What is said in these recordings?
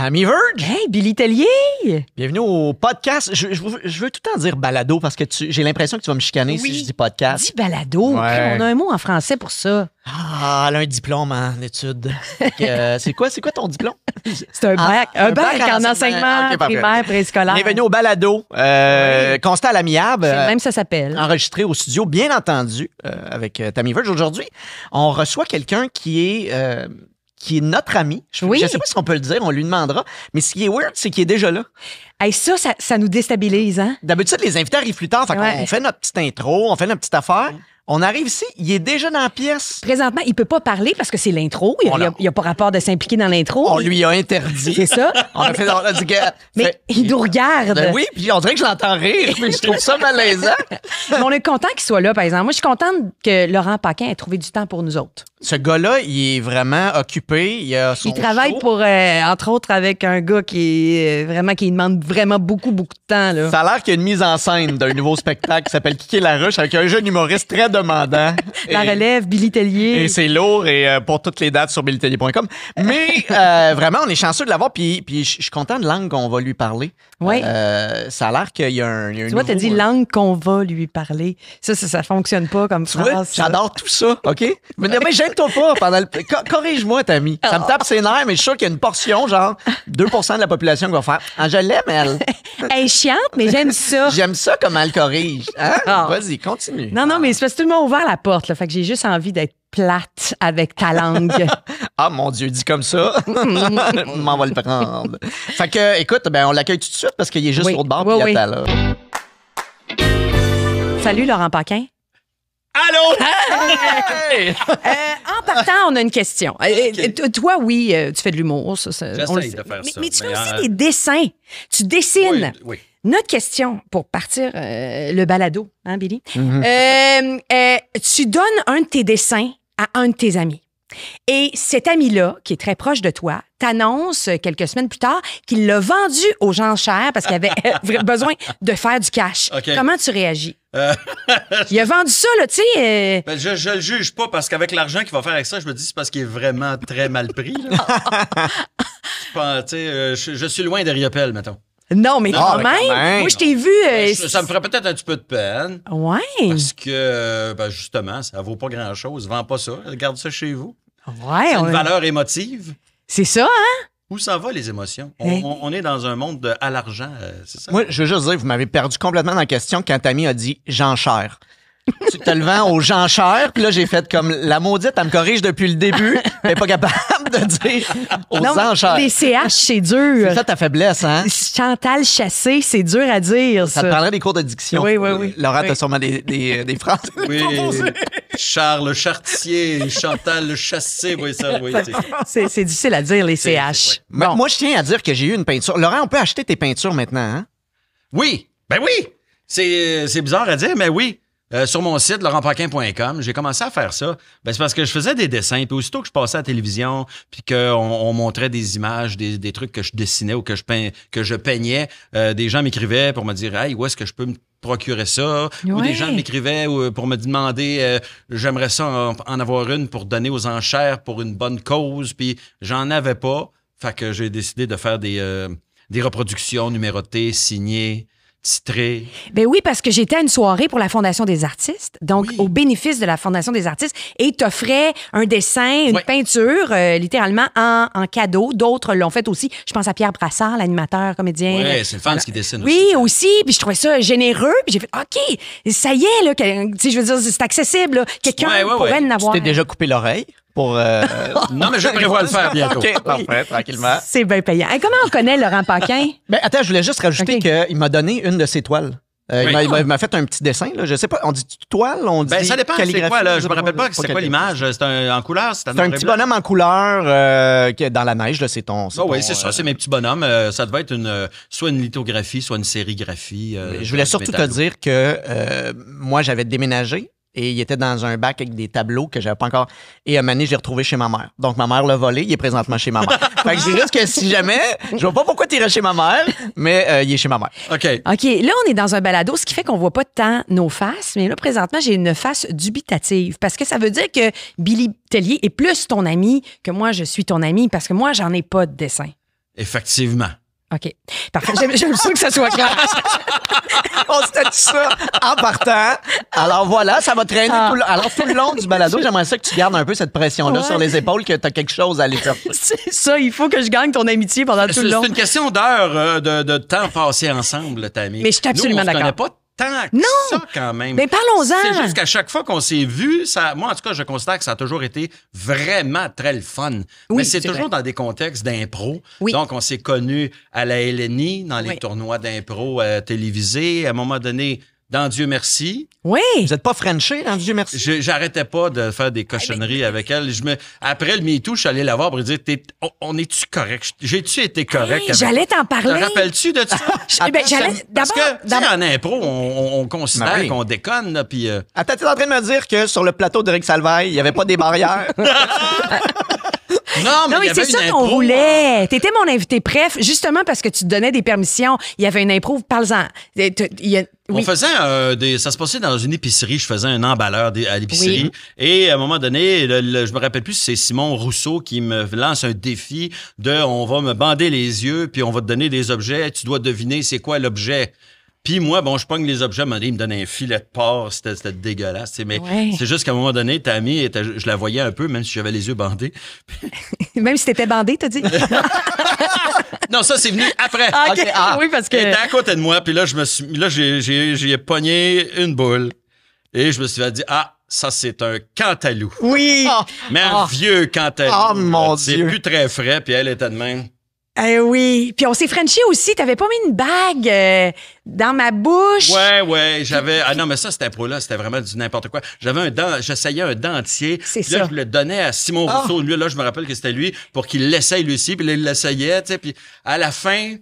Tammy Verge! Hey, Billy Tellier! Bienvenue au podcast. Je veux tout le temps dire balado parce que j'ai l'impression que tu vas me chicaner si je dis podcast. Dis balado. Ouais. On a un mot en français pour ça. Ah, elle a un diplôme en études. C'est quoi ton diplôme? C'est un bac. Un bac en enseignement primaire, préscolaire. Bienvenue au balado. Constat à l'amiable. C'est même ça s'appelle. Enregistré au studio, bien entendu, avec Tammy Verge. Aujourd'hui, on reçoit quelqu'un qui est notre ami. Je ne sais pas si on peut le dire, on lui demandera. Mais ce qui est weird, c'est qu'il est déjà là. Hey, ça nous déstabilise, hein? D'habitude, les invités arrivent plus tard. Fait qu'on fait notre petite intro, on fait notre petite affaire. On arrive ici, il est déjà dans la pièce. Présentement, il peut pas parler parce que c'est l'intro. Il n'y a pas rapport de s'impliquer dans l'intro. On lui a interdit. C'est ça. On a dit que... Mais il nous regarde. Ben oui, puis on dirait que je l'entends rire, mais je trouve ça malaisant. Mais on est content qu'il soit là, par exemple. Moi, je suis contente que Laurent Paquin ait trouvé du temps pour nous autres. Ce gars-là, il est vraiment occupé. Il travaille pour, entre autres, avec un gars qui demande vraiment beaucoup de temps. Là. Ça a l'air qu'il y a une mise en scène d'un nouveau spectacle qui s'appelle Kicker la ruche avec un jeune humoriste très demandant. La relève, Billy Tellier. Et c'est lourd et pour toutes les dates sur billytellier.com. Mais vraiment, on est chanceux de l'avoir. Puis je suis content de l'angle qu'on va lui parler. Oui. Ça a l'air qu'il y a un tu vois, t'as dit langue qu'on va lui parler. Ça fonctionne pas comme phrase. Tu vois, j'adore tout ça, OK? Mais gêne-toi pas pendant le... Corrige-moi, Tammy. Ça me tape ses nerfs, mais je suis sûr qu'il y a une portion, genre 2% de la population qui va faire « Ah, je l'aime, elle. » Elle est chiante, mais j'aime ça. J'aime ça comment elle corrige. Hein? Vas-y, continue. Non, mais c'est parce que tout le monde a ouvert la porte. Là, fait que j'ai juste envie d'être plate avec ta langue. Ah, mon Dieu, dit comme ça. M'en va le prendre. Fait que, écoute, on l'accueille tout de suite parce qu'il est juste sur le bord. Oui. Là. Salut, Laurent Paquin. Allô? Hey! En partant, on a une question. Okay. Toi, oui, tu fais de l'humour. J'essaie de faire ça. Mais tu fais aussi des dessins. Tu dessines. Oui. Notre question pour partir le balado, hein, Billy? Tu donnes un de tes dessins à un de tes amis. Et cet ami-là, qui est très proche de toi, t'annonce quelques semaines plus tard qu'il l'a vendu aux gens chers parce qu'il avait besoin de faire du cash. Okay. Comment tu réagis? Il a vendu ça, là, tu sais. Je le juge pas parce qu'avec l'argent qu'il va faire avec ça, je me dis c'est parce qu'il est vraiment très mal pris. Je suis loin des riopelles, mettons. Non, mais quand même. Moi, je t'ai vu... ça me ferait peut-être un petit peu de peine. Ouais. Parce que, justement, ça vaut pas grand-chose. Vends pas ça. Garde ça chez vous. Ouais. C'est une valeur émotive. C'est ça, hein? Où s'en va, les émotions? On est dans un monde à l'argent, c'est ça? Moi, je veux juste dire, vous m'avez perdu complètement dans la question quand Tammy a dit « Jean Cher ». Tu te le vends aux gens chers, puis là, j'ai fait comme la maudite, elle me corrige depuis le début, elle n'est pas capable de dire aux enchères. Les CH, c'est dur. C'est ça ta faiblesse, hein? Chantal Chassé, c'est dur à dire, ça. Ça te prendrait des cours de diction. Oui. Laurent, t'as sûrement des phrases. Oui, Charles Chartier, Chantal Chassé, oui, ça, oui. C'est difficile à dire, les CH. Bon. Moi, je tiens à dire que j'ai eu une peinture. Laurent, on peut acheter tes peintures maintenant, hein? Oui, oui. C'est bizarre à dire, mais oui. Sur mon site, laurentpaquin.com, j'ai commencé à faire ça. C'est parce que je faisais des dessins, puis aussitôt que je passais à la télévision, puis qu'on montrait des images, des trucs que je dessinais ou que je peignais, des gens m'écrivaient pour me dire « Hey, où est-ce que je peux me procurer ça? » Ou des gens m'écrivaient pour me demander j'aimerais ça en avoir une pour donner aux enchères pour une bonne cause, puis j'en avais pas. Fait que j'ai décidé de faire des reproductions numérotées, signées, titré. Ben oui, parce que j'étais à une soirée pour la Fondation des artistes, donc au bénéfice de la Fondation des artistes, et t'offrais un dessin, une peinture, littéralement en cadeau. D'autres l'ont fait aussi. Je pense à Pierre Brassard, l'animateur, comédien. Oui, c'est le fan qui dessine aussi. Oui, aussi. Puis je trouvais ça généreux. Puis j'ai fait, OK, ça y est, là, je veux dire, c'est accessible. Là. Quelqu'un pourrait en avoir. Tu t'es déjà coupé l'oreille? Non, mais je prévois le faire bientôt. OK, parfait, tranquillement. C'est bien payant. Et comment on connaît Laurent Paquin? Attends, je voulais juste rajouter qu'il m'a donné une de ses toiles. Il m'a fait un petit dessin. Là. Je sais pas, on dit toile, on dit ça dépend, c'est quoi, là? Je me rappelle pas c'est quoi l'image. C'est en couleur? C'est un petit bonhomme en couleur qui est dans la neige, là, c'est ton... oui, c'est ça, c'est mes petits bonhommes. Ça devait être soit une lithographie, soit une sérigraphie. Je voulais surtout te dire que moi, j'avais déménagé. Et il était dans un bac avec des tableaux que j'avais pas encore. Et à un moment donné, je l'ai retrouvé chez ma mère. Donc, ma mère l'a volé. Il est présentement chez ma mère. Fait que je dirais que si jamais, je vois pas pourquoi tu irais chez ma mère, mais il est chez ma mère. OK. Là, on est dans un balado, ce qui fait qu'on voit pas tant nos faces. Mais là, présentement, j'ai une face dubitative. Parce que ça veut dire que Billy Tellier est plus ton ami que moi, je suis ton ami. Parce que moi, j'en ai pas de dessin. Effectivement. OK. Parfait. J'aime ça que ça soit clair. On s'était dit ça en partant. Alors voilà, ça va traîner tout le long du balado. J'aimerais ça que tu gardes un peu cette pression-là sur les épaules, que tu as quelque chose à aller faire. C'est ça, il faut que je gagne ton amitié pendant tout le long. C'est une question d'heures de temps passé ensemble, Tammy. Mais je suis absolument d'accord. On ne connaît pas tant que ça quand même. Mais parlons-en. C'est juste qu'à chaque fois qu'on s'est vu, moi en tout cas, je considère que ça a toujours été vraiment très le fun. Oui, mais c'est toujours vrai. dans des contextes d'impro. Oui. Donc, on s'est connus à la LNI, dans les tournois d'impro télévisés. À un moment donné, dans Dieu merci. Oui. Vous n'êtes pas Frenché dans Dieu merci? J'arrêtais pas de faire des cochonneries avec elle. Après le MeToo, je suis allé la voir pour lui dire, on est-tu correct? J'ai-tu été correct? Hey, j'allais t'en parler. Te rappelles-tu de ça? Parce que, en impro, on considère qu'on déconne, là, puis... Attends, tu es en train de me dire que sur le plateau d'Éric Salvaille, il n'y avait pas des barrières? Non, mais c'est ça qu'on voulait. T'étais mon invité préf, justement parce que tu te donnais des permissions. Il y avait une impro, parle-en. On faisait ça se passait dans une épicerie. Je faisais un emballeur à l'épicerie. Oui. Et à un moment donné, je me rappelle plus si c'est Simon Rousseau qui me lance un défi on va me bander les yeux, puis on va te donner des objets. Tu dois deviner c'est quoi l'objet. Puis moi, je pogne les objets, il me donne un filet de porc, c'était dégueulasse. Mais c'est juste qu'à un moment donné, Tammy, je la voyais un peu, même si j'avais les yeux bandés. Même si t'étais bandé, t'as dit? Non, ça, c'est venu après. Okay. Oui, parce que... Elle était à côté de moi, puis là, j'ai pogné une boule. Et je me suis dit, ça, c'est un cantalou. Oui! Mais un vieux cantalou. Oh, mon Dieu! C'est plus très frais, puis elle était de même. Oui. Puis on s'est frenché aussi. T'avais pas mis une bague dans ma bouche. Ouais. J'avais... Ah non, mais ça, cette impro-là, c'était vraiment du n'importe quoi. J'essayais un dentier. C'est ça. Là, je le donnais à Simon Rousseau. Lui, là, je me rappelle que c'était lui pour qu'il l'essaye lui aussi. Puis là, il l'essayait, tu sais. Puis à la fin...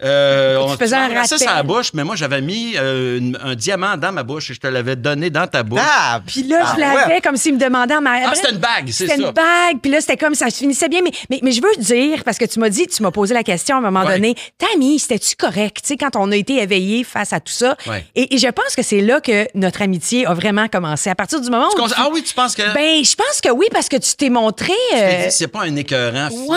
on faisait un rappel. Ça la bouche, mais moi, j'avais mis un diamant dans ma bouche et je te l'avais donné dans ta bouche. Puis là, je l'avais comme s'il me demandait en arrière. C'était une bague, c'est ça. C'était une bague, puis là, c'était comme ça se finissait bien. Mais je veux dire, parce que tu m'as posé la question à un moment donné, Tammy, c'était-tu correct, tu sais, quand on a été éveillés face à tout ça? Ouais. Et je pense que c'est là que notre amitié a vraiment commencé. À partir du moment où... Ah oui, tu penses que... Ben, je pense que oui, parce que tu t'es montré... C'est pas un écœurant, finalement.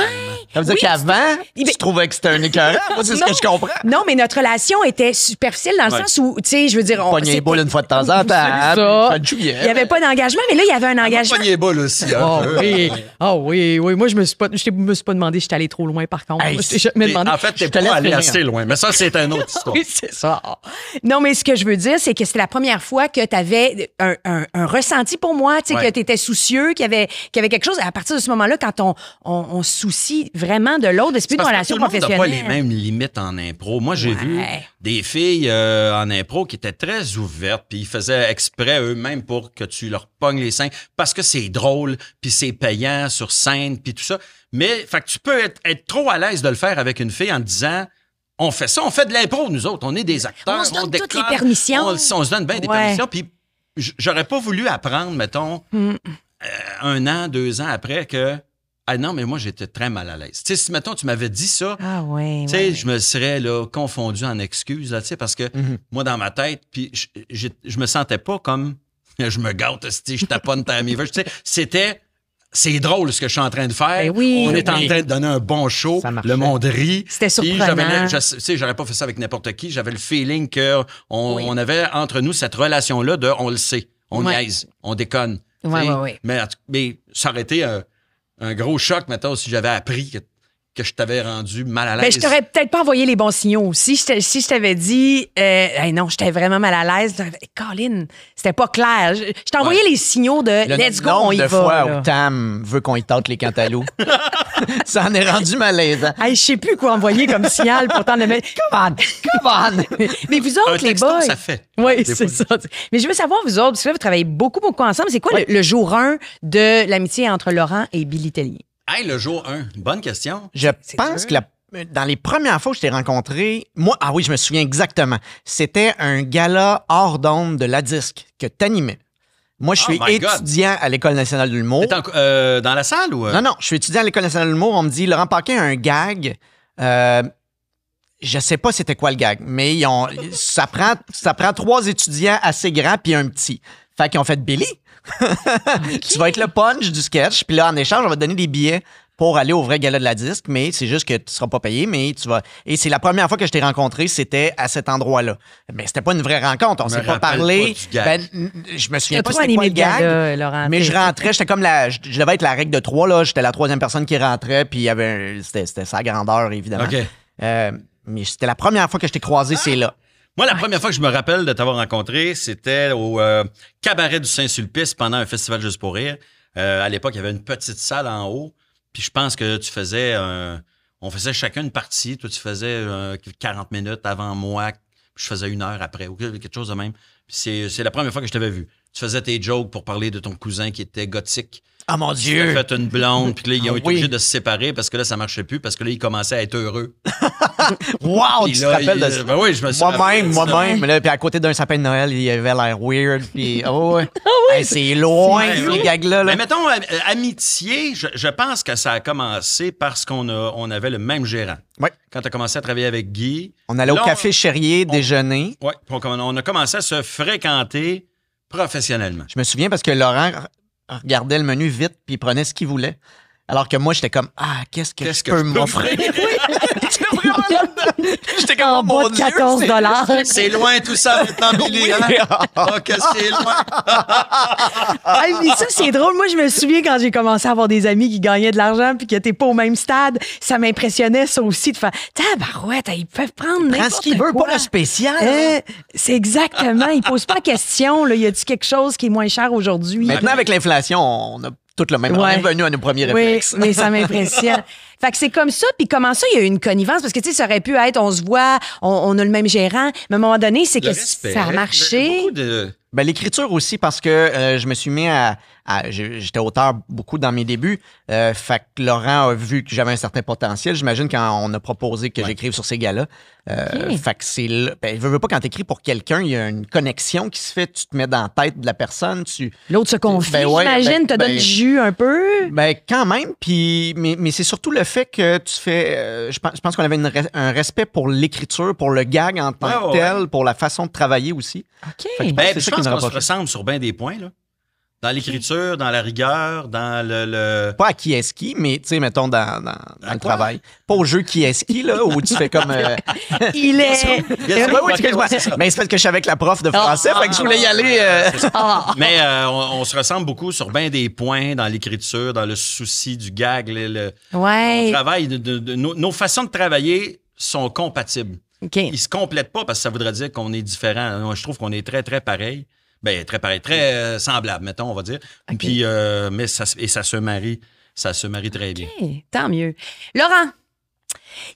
Ça veut dire qu'avant, tu trouvais que c'était un écœurant? Moi, c'est ce que je comprends. Non, mais notre relation était superficielle dans le sens où, tu sais, je veux dire... On pognait les boules une fois de temps en temps. Il n'y avait pas d'engagement, mais là, il y avait un engagement. Pogné les boules aussi. Oui. Moi, je me suis pas demandé si j'étais allé trop loin, par contre. En fait, t'es pas allé assez loin. Mais ça, c'est une autre histoire. Oui, c'est ça. Non, mais ce que je veux dire, c'est que c'était la première fois que tu avais un ressenti pour moi, tu sais, que tu étais soucieux, qu'il y avait quelque chose. À partir de ce moment-là, quand on se soucie vraiment de l'autre, c'est plus une relation professionnelle. Tout le monde n'a pas les mêmes limites en impro. Moi, j'ai vu des filles en impro qui étaient très ouvertes, puis ils faisaient exprès eux-mêmes pour que tu leur pognes les seins, parce que c'est drôle, puis c'est payant sur scène, puis tout ça. Mais fait que tu peux être trop à l'aise de le faire avec une fille en te disant... On fait ça, on fait de l'impro, nous autres. On est des acteurs. On se donne toutes les permissions. On se donne bien des permissions. Puis j'aurais pas voulu apprendre, mettons, 1 an, 2 ans après que... Ah non, mais moi, j'étais très mal à l'aise. Tu sais, si, mettons, tu m'avais dit ça, tu sais, je me serais là, confondu en excuses, là, tu sais, parce que moi, dans ma tête, puis je me sentais pas comme je me gâte, je taponne ta amie. Tu sais, c'était... C'est drôle ce que je suis en train de faire. On est en train de donner un bon show. Le monde rit. C'était surprenant. J'aurais pas fait ça avec n'importe qui. J'avais le feeling qu'on avait entre nous cette relation-là de on le sait, on niaise, on déconne. Mais ça aurait été un gros choc, maintenant, si j'avais appris que je t'avais rendu mal à l'aise. Ben, je t'aurais peut-être pas envoyé les bons signaux. Si je t'avais dit, non, j'étais vraiment mal à l'aise, Colin, c'était pas clair. Je t'ai envoyé les signons de let's go, on y va. Le nombre de fois où Tam veut qu'on y tente les cantaloups. Ça en est rendu malaisant. Je sais plus quoi envoyer comme signal pour t'en le mettre. Come on! Mais vous autres, les boys. Ça fait. Oui, c'est ça. Mais je veux savoir, vous autres, parce que là, vous travaillez beaucoup ensemble. C'est quoi le jour 1 de l'amitié entre Laurent et Billy Tellier? Hey, le jour 1, bonne question. Je pense que dans les premières fois que je t'ai rencontré, moi, je me souviens exactement. C'était un gala hors d'onde de la disque que t'animais. Moi, je suis étudiant à l'École nationale de l'humour. T'es dans la salle ou? Non, je suis étudiant à l'École nationale de l'humour. On me dit, Laurent Paquin a un gag. Je sais pas c'était quoi le gag, mais ça prend 3 étudiants assez grands puis un petit. Fait qu'ils ont fait Billy. Tu vas être le punch du sketch, puis là, en échange, on va te donner des billets pour aller au vrai gala de la disque, mais c'est juste que tu seras pas payé, mais tu vas... Et c'est la première fois que je t'ai rencontré, c'était à cet endroit-là. Mais c'était pas une vraie rencontre, on s'est pas parlé. Je me souviens pas c'était quoi le gag, Laurent, mais je rentrais, j'étais comme je devais être la règle de 3, là. J'étais la 3e personne qui rentrait, puis il y avait c'était sa grandeur, évidemment. OK. Mais c'était la première fois que je t'ai croisé, c'est là. Moi, la première fois que je me rappelle de t'avoir rencontré, c'était au Cabaret du Saint-Sulpice pendant un festival Juste pour rire. À l'époque, il y avait une petite salle en haut. Puis je pense que tu faisais... on faisait chacun une partie. Toi, tu faisais 40 minutes avant moi. Puis je faisais 1 heure après ou quelque chose de même. Puis c'est la première fois que je t'avais vu. Tu faisais tes jokes pour parler de ton cousin qui était gothique. Ah, mon Dieu! Tu as fait une blonde, puis là, ils ont été obligés de se séparer parce que là, ça marchait plus, parce que là, ils commençaient à être heureux. Wow! Tu te rappelles de ça? Ben oui, je me suis Moi-même. Mais là, puis à côté d'un sapin de Noël, il avait l'air weird. Puis, hey, c'est loin, ces gags-là. Mais mettons, amitié, je pense que ça a commencé parce qu'on avait le même gérant. Oui. Quand tu as commencé à travailler avec Guy. On allait au Café Chérier déjeuner. Oui, on a commencé à se fréquenter professionnellement. Je me souviens parce que Laurent regardait le menu vite puis il prenait ce qu'il voulait. Alors que moi, j'étais comme, qu'est-ce que je peux m'offrir? J'étais vraiment là-dedans. J'étais comme, en bas de 14 $. C'est loin tout ça maintenant, Billy. Que c'est loin. Mais ça, c'est drôle. Moi, je me souviens quand j'ai commencé à avoir des amis qui gagnaient de l'argent puis qui n'étaient pas au même stade. Ça m'impressionnait, ça aussi, de faire, tabarouette, ils peuvent prendre n'importe quoi. Prends ce qu'ils veulent, pas le spécial. C'est exactement. Ils ne posent pas la question, là, y a-t-il quelque chose qui est moins cher aujourd'hui? Maintenant, avec l'inflation, on a tout le même revenu à nos premiers réflexes. Oui, mais ça m'impressionne. Fait que c'est comme ça. Puis comment ça, il y a eu une connivence? Parce que, tu sais, ça aurait pu être, on se voit, on a le même gérant. Mais à un moment donné, c'est que ça a marché. L'écriture aussi, parce que je me suis mis j'étais auteur beaucoup dans mes débuts. Fait que Laurent a vu que j'avais un certain potentiel. J'imagine quand on a proposé que j'écrive sur ces gars-là. Fait que c'est là. Ben, veut pas quand t'écris pour quelqu'un, il y a une connexion qui se fait. Tu te mets dans la tête de la personne. L'autre se confie, j'imagine, te donne du jus un peu. Ben, quand même. Puis, mais c'est surtout le fait que tu fais. Je pense qu'on avait un respect pour l'écriture, pour le gag en tant que tel, pour la façon de travailler aussi. OK. Je pense qu'on se ressemble sur bien des points, là. Dans l'écriture, dans la rigueur, dans le... Pas à qui est-ce qui, mais tu sais, mettons, dans le travail. Pas au jeu qui est-ce qui, là, où tu fais comme... Il est... Oui, excuse-moi. Mais c'est parce que je suis avec la prof de français, fait que je voulais y aller... Mais on se ressemble beaucoup sur bien des points dans l'écriture, dans le souci du gag. On travaille, nos façons de travailler sont compatibles. Okay. Ils se complètent pas parce que ça voudrait dire qu'on est différents. Moi, je trouve qu'on est très, très pareil. Ben, très pareil, très semblable, mettons, on va dire. Okay. Puis, mais ça se marie très bien. Okay. Tant mieux. Laurent,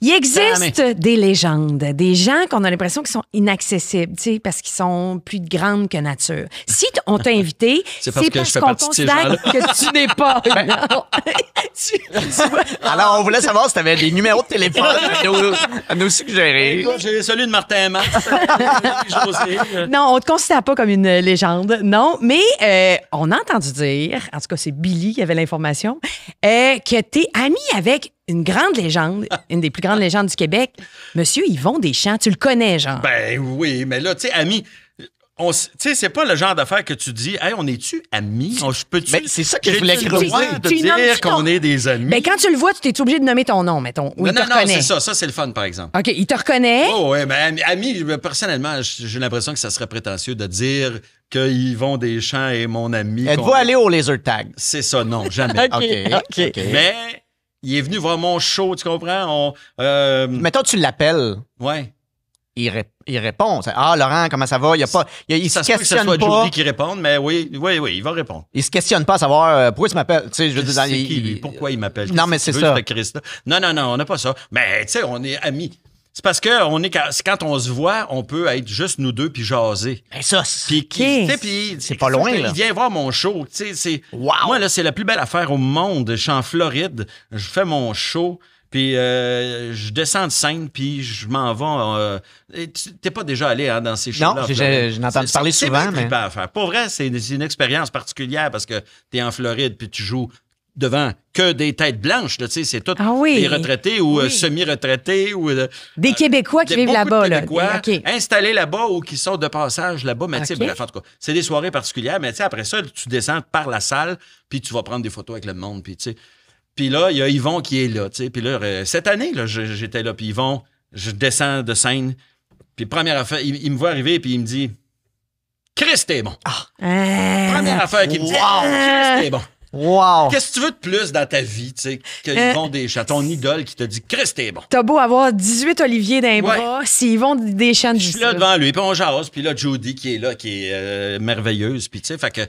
il existe des légendes, des gens qu'on a l'impression qu'ils sont inaccessibles, tu sais, parce qu'ils sont plus grandes que nature. Si on t'a invité, c'est parce qu'on considère que tu n'es pas. Alors, on voulait savoir si tu avais des numéros de téléphone à nous suggérer. J'ai celui de Martin Matt. Non, on te considère pas comme une légende, non, mais on a entendu dire, en tout cas, c'est Billy qui avait l'information, que tu es ami avec une grande légende, une des plus grandes légendes du Québec, Monsieur Yvon Deschamps. Tu le connais, genre? Ben oui, mais là, tu sais, ami, tu sais, c'est pas le genre d'affaire que tu dis, hey, on est-tu amis? Ben, c'est ça que je voulais creuser. De dire qu'on est des amis. Ben, quand tu le vois, tu t'es obligé de nommer ton nom, mettons. Non, c'est ça. Ça, c'est le fun, par exemple. OK, il te reconnaît. Oh, oui, mais ami, personnellement, j'ai l'impression que ça serait prétentieux de dire que Yvon Deschamps est mon ami. Êtes-vous allé au laser tag? C'est ça, non, jamais. OK. Mais il est venu voir mon show, tu comprends? Mettons, tu l'appelles. Ouais. Il répond. Ah, Laurent, comment ça va? Il se questionne pas. Que ce soit Jody qui réponde, mais oui, il va répondre. Il se questionne pas à savoir pourquoi tu m'appelles. Tu sais, je veux dire, pourquoi il m'appelle? Non, mais c'est ça. Non, on n'a pas ça. Mais tu sais, on est amis. C'est parce que quand on se voit, on peut être juste nous deux puis jaser. Ben ça, c'est pas loin, là. Il vient voir mon show. Wow. Moi, là, c'est la plus belle affaire au monde. Je suis en Floride, je fais mon show. Puis je descends de scène, puis je m'en vais. T'es pas déjà allé dans ces shows-là? Non, j'ai entendu parler souvent. Mais à faire. Pour vrai, c'est une expérience particulière parce que t'es en Floride, puis tu joues devant que des têtes blanches. C'est tous des retraités ou semi-retraités. ou des Québécois qui vivent là-bas. Québécois installés là-bas ou qui sont de passage là-bas. Mais bref, en tout cas, c'est des soirées particulières. Mais après ça, tu descends par la salle, puis tu vas prendre des photos avec le monde. Puis tu sais... Puis là, il y a Yvon qui est là, tu sais. Puis là, cette année, là, j'étais là. Puis Yvon, je descends de scène. Puis première affaire, il me voit arriver, puis il me dit « Chris, t'es bon! Première affaire qu'il me dit « Chris, t'es bon! » Wow! Qu'est-ce que tu veux de plus dans ta vie, tu sais, que Yvon Deschamps, ton idole qui te dit « Chris, t'es bon! » T'as beau avoir 18 Olivier dans les bras, s'ils vont Deschamps Je suis là devant lui, puis on jase, puis là, Jody qui est là, qui est merveilleuse, puis tu sais, fait que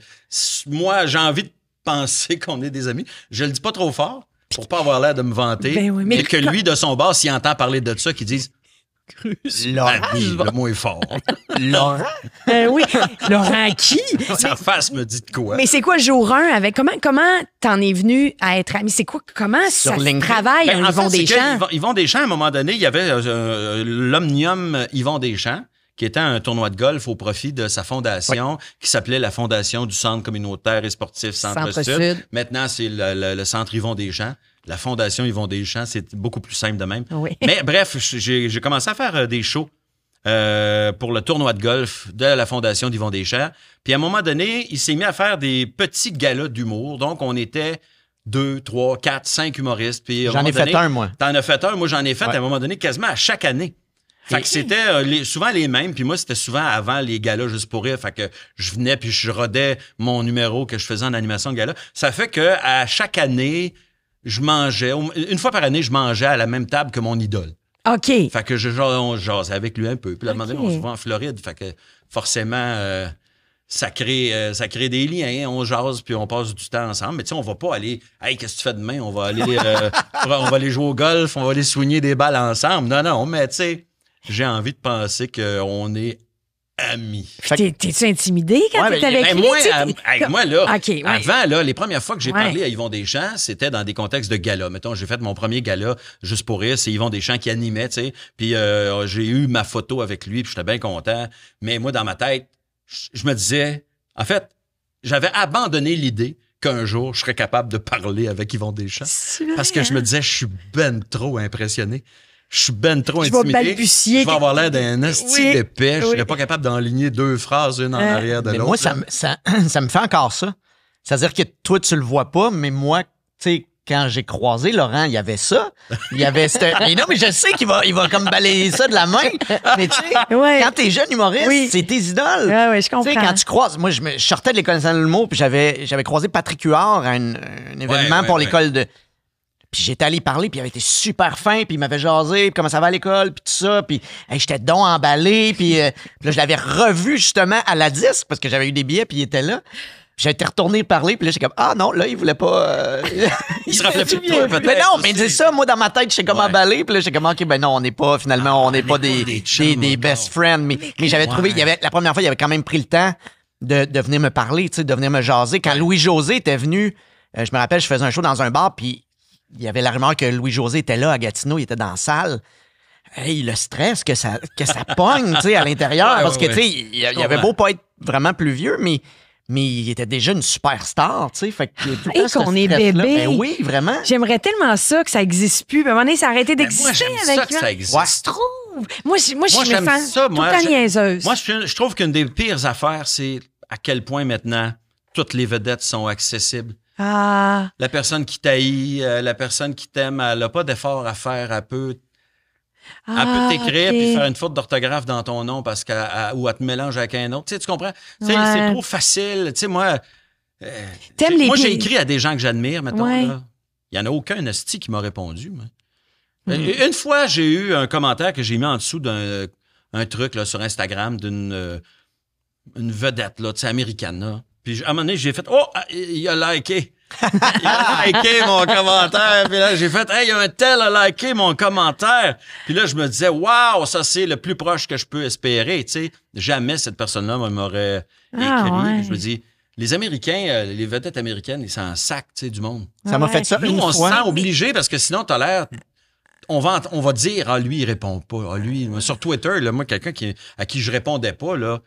moi, j'ai envie de penser qu'on est des amis. Je le dis pas trop fort, pour pas avoir l'air de me vanter, Ben oui, mais que lui, de son bord, s'il entend parler de ça, qu'il dise Laurent. le mot est fort. Laurent? Oui. Laurent qui? Sa face me dit de quoi? Mais c'est quoi jour 1 avec comment t'en es venu à être ami? C'est quoi comment ça se LinkedIn? travaille Ben, un en fait, Yvon c'est que Deschamps? Yvon Deschamps, à un moment donné, il y avait l'Omnium Yvon Deschamps, qui était un tournoi de golf au profit de sa fondation, qui s'appelait la Fondation du Centre communautaire et sportif Centre-Sud. Centre-Sud. Maintenant, c'est le Centre Yvon Deschamps. La Fondation Yvon Deschamps, c'est beaucoup plus simple de même. Oui. Mais bref, j'ai commencé à faire des shows pour le tournoi de golf de la Fondation d'Yvon Deschamps. Puis à un moment donné, il s'est mis à faire des petits galas d'humour. Donc, on était 2, 3, 4, 5 humoristes. Puis, J'en ai fait un, moi. T'en as fait un. Moi, j'en ai fait à un moment donné quasiment à chaque année. Fait que c'était souvent les mêmes. Puis moi, c'était souvent avant les galas juste pour rire. Fait que je venais puis je rodais mon numéro que je faisais en animation de gala. Ça fait que à chaque année, je mangeais. Une fois par année, je mangeais à la même table que mon idole. OK. Fait que on jasait avec lui un peu. Puis là, à un moment donné, on se voit en Floride. Fait que forcément, ça crée des liens. On jase puis on passe du temps ensemble. Mais tu sais, on va pas aller « Hey, qu'est-ce que tu fais demain? On va aller jouer au golf. On va aller soigner des balles ensemble. » Non, mais tu sais, j'ai envie de penser qu'on est amis. T'es-tu intimidé quand t'es avec lui? Moi, là, OK, avant, là, les premières fois que j'ai parlé à Yvon Deschamps, c'était dans des contextes de gala. Mettons, j'ai fait mon premier gala juste pour rire. C'est Yvon Deschamps qui animait, tu sais. Puis j'ai eu ma photo avec lui, puis j'étais bien content. Mais moi, dans ma tête, je me disais... En fait, j'avais abandonné l'idée qu'un jour, je serais capable de parler avec Yvon Deschamps. Parce que je me disais, je suis ben trop impressionné. Je suis ben trop intimidé. Je vais avoir l'air d'un asti d'épais. Je serais pas capable d'enligner 2 phrases, une en arrière de l'autre. Moi, ça me fait encore ça. C'est-à-dire que toi, tu le vois pas, mais moi, tu sais, quand j'ai croisé Laurent, il y avait ça. Il y avait mais non, mais je sais qu'il va comme balayer ça de la main. Mais tu sais, quand t'es jeune humoriste, c'est tes idoles. Oui, je comprends. Tu sais, quand tu croises... Moi, je sortais de l'École nationale de l'humour, puis j'avais croisé Patrick Huard à un événement pour l'école de... Puis j'étais allé parler, puis il avait été super fin, puis il m'avait jasé, puis comment ça va à l'école, puis tout ça, puis j'étais donc emballé, puis là, je l'avais revu justement à la disque, parce que j'avais eu des billets, puis il était là. J'ai été retourné parler, puis là, j'étais comme, ah non, là, il voulait pas... il se rappelait plus de toi, peut-être. Mais non, mais c'est ça, moi, dans ma tête, j'étais comme emballé, puis là, j'étais comme, OK, ben non, on n'est pas, finalement, on n'est pas des best friends, mais j'avais trouvé, la première fois, il avait quand même pris le temps de venir me parler, tu sais, de venir me jaser. Quand Louis-José était venu, je me rappelle, je faisais un show dans un bar, puis il y avait la rumeur que Louis-José était là à Gatineau, il était dans la salle. Hey, le stress que ça pogne, tu sais, à l'intérieur. Parce que, tu sais, il avait beau pas être vraiment plus vieux, mais il était déjà une superstar, tu sais. Fait que et qu'on est bébé. Ben oui, vraiment. J'aimerais tellement ça que ça n'existe plus. À un moment donné, ça a arrêté d'exister avec ça que ça existe. Ouais. Je trouve. Moi, j'aime ça, moi. Tout le temps niaiseuse. Moi, je trouve qu'une des pires affaires, c'est à quel point maintenant toutes les vedettes sont accessibles. Ah. La personne qui t'haït, la personne qui t'aime, elle n'a pas d'effort à faire. Elle peut t'écrire puis faire une faute d'orthographe dans ton nom parce ou elle te mélange avec un autre. Tu sais, tu comprends? Ouais. C'est trop facile. Tu sais, moi, j'ai écrit à des gens que j'admire, mettons. Là. Il n'y en a aucun esti qui m'a répondu. Une fois, j'ai eu un commentaire que j'ai mis en dessous d'un truc là, sur Instagram d'une une vedette là, américaine. Là. Puis à un moment donné, j'ai fait « Oh, il a liké! » Il a liké mon commentaire. Puis là, j'ai fait « Hey, un tel a liké mon commentaire! » Puis là, je me disais « Wow, ça, c'est le plus proche que je peux espérer. » Tu sais, jamais cette personne-là m'aurait écrit. Ouais. Je me dis, les Américains, les vedettes américaines, ils s'en sacent, tu sais, du monde. Ça m'a fait ça une fois. On se sent obligé parce que sinon, t'as l'air... On va dire « Ah, lui, il répond pas. Ah, lui... » Sur Twitter, là, moi, quelqu'un à qui je répondais pas, là,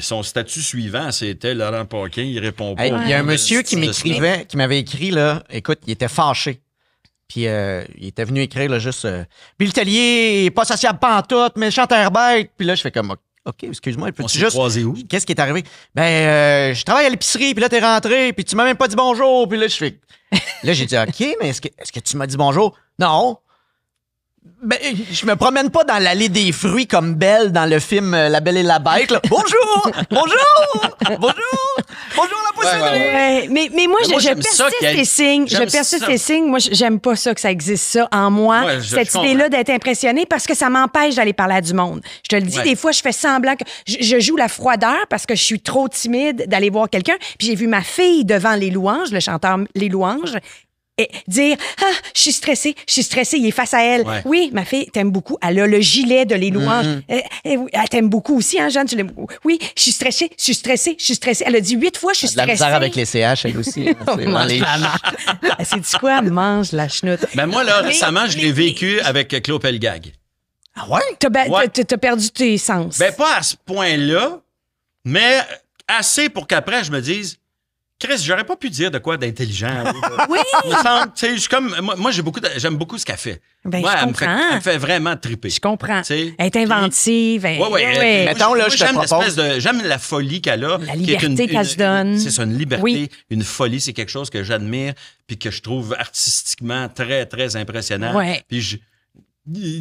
son statut suivant, c'était Laurent Paquin, il répond pas. Il y a un monsieur qui m'avait écrit, là, écoute, il était fâché. Puis il était venu écrire là, juste Bill Tellier, pas sociable pantoute, méchant air bête. Puis là, je fais comme OK, excuse-moi, On peux-tu s'est juste... croisés où? Qu'est-ce qui est arrivé? Ben, je travaille à l'épicerie, puis là, t'es rentré, puis tu m'as même pas dit bonjour, puis là, je fais... Là, j'ai dit, OK, mais est-ce que tu m'as dit bonjour? Non. Ben, je me promène pas dans l'allée des fruits comme Belle dans le film La Belle et la Bête, là. Bonjour! Bonjour! Bonjour! Bonjour, la poussière! Ouais, mais moi, Mais moi, je j'aime ça persiste qu'il y ait- les signes. Je j'aime persiste ça. les signes. Moi, j'aime pas ça que ça existe, ça, en moi. Ouais, cette je idée-là d'être impressionnée parce que ça m'empêche d'aller parler à du monde. Je te le dis, Ouais. des fois, je fais semblant que je joue la froideur parce que je suis trop timide d'aller voir quelqu'un. Puis j'ai vu ma fille devant Les Louanges, le chanteur Les Louanges, et dire je suis stressée, il est face à elle. Ouais. Oui, ma fille t'aime beaucoup. Elle a le gilet de Les Louanges. Elle t'aime beaucoup aussi, hein, Jeanne? Tu l'aimes beaucoup. Oui, je suis stressée. Elle a dit 8 fois, je suis De la stressée. misère avec les CH, elle aussi. Hein. C'est vraiment les- C'est quoi? Mange la chenoute. Ben moi, là, récemment, je l'ai vécu avec Claude Pelgag. Ah ouais? Ouais. T'as perdu tes sens. Ben, pas à ce point-là, mais assez pour qu'après, je me dise, Chris, j'aurais pas pu dire de quoi d'intelligent. Oui! Il me semble, tu sais, je suis comme, moi j'aime beaucoup ce qu'elle fait. Ben, Moi, je elle comprends. me fait vraiment triper. Je comprends. Tu sais, Elle est inventive. Ouais. Mettons, là, je te j'aime propose- j'aime la folie qu'elle a. La qui est liberté qu'elle se donne. C'est ça, une liberté, Oui. une folie, c'est quelque chose que j'admire puis que je trouve artistiquement très, très impressionnant. Ouais. Puis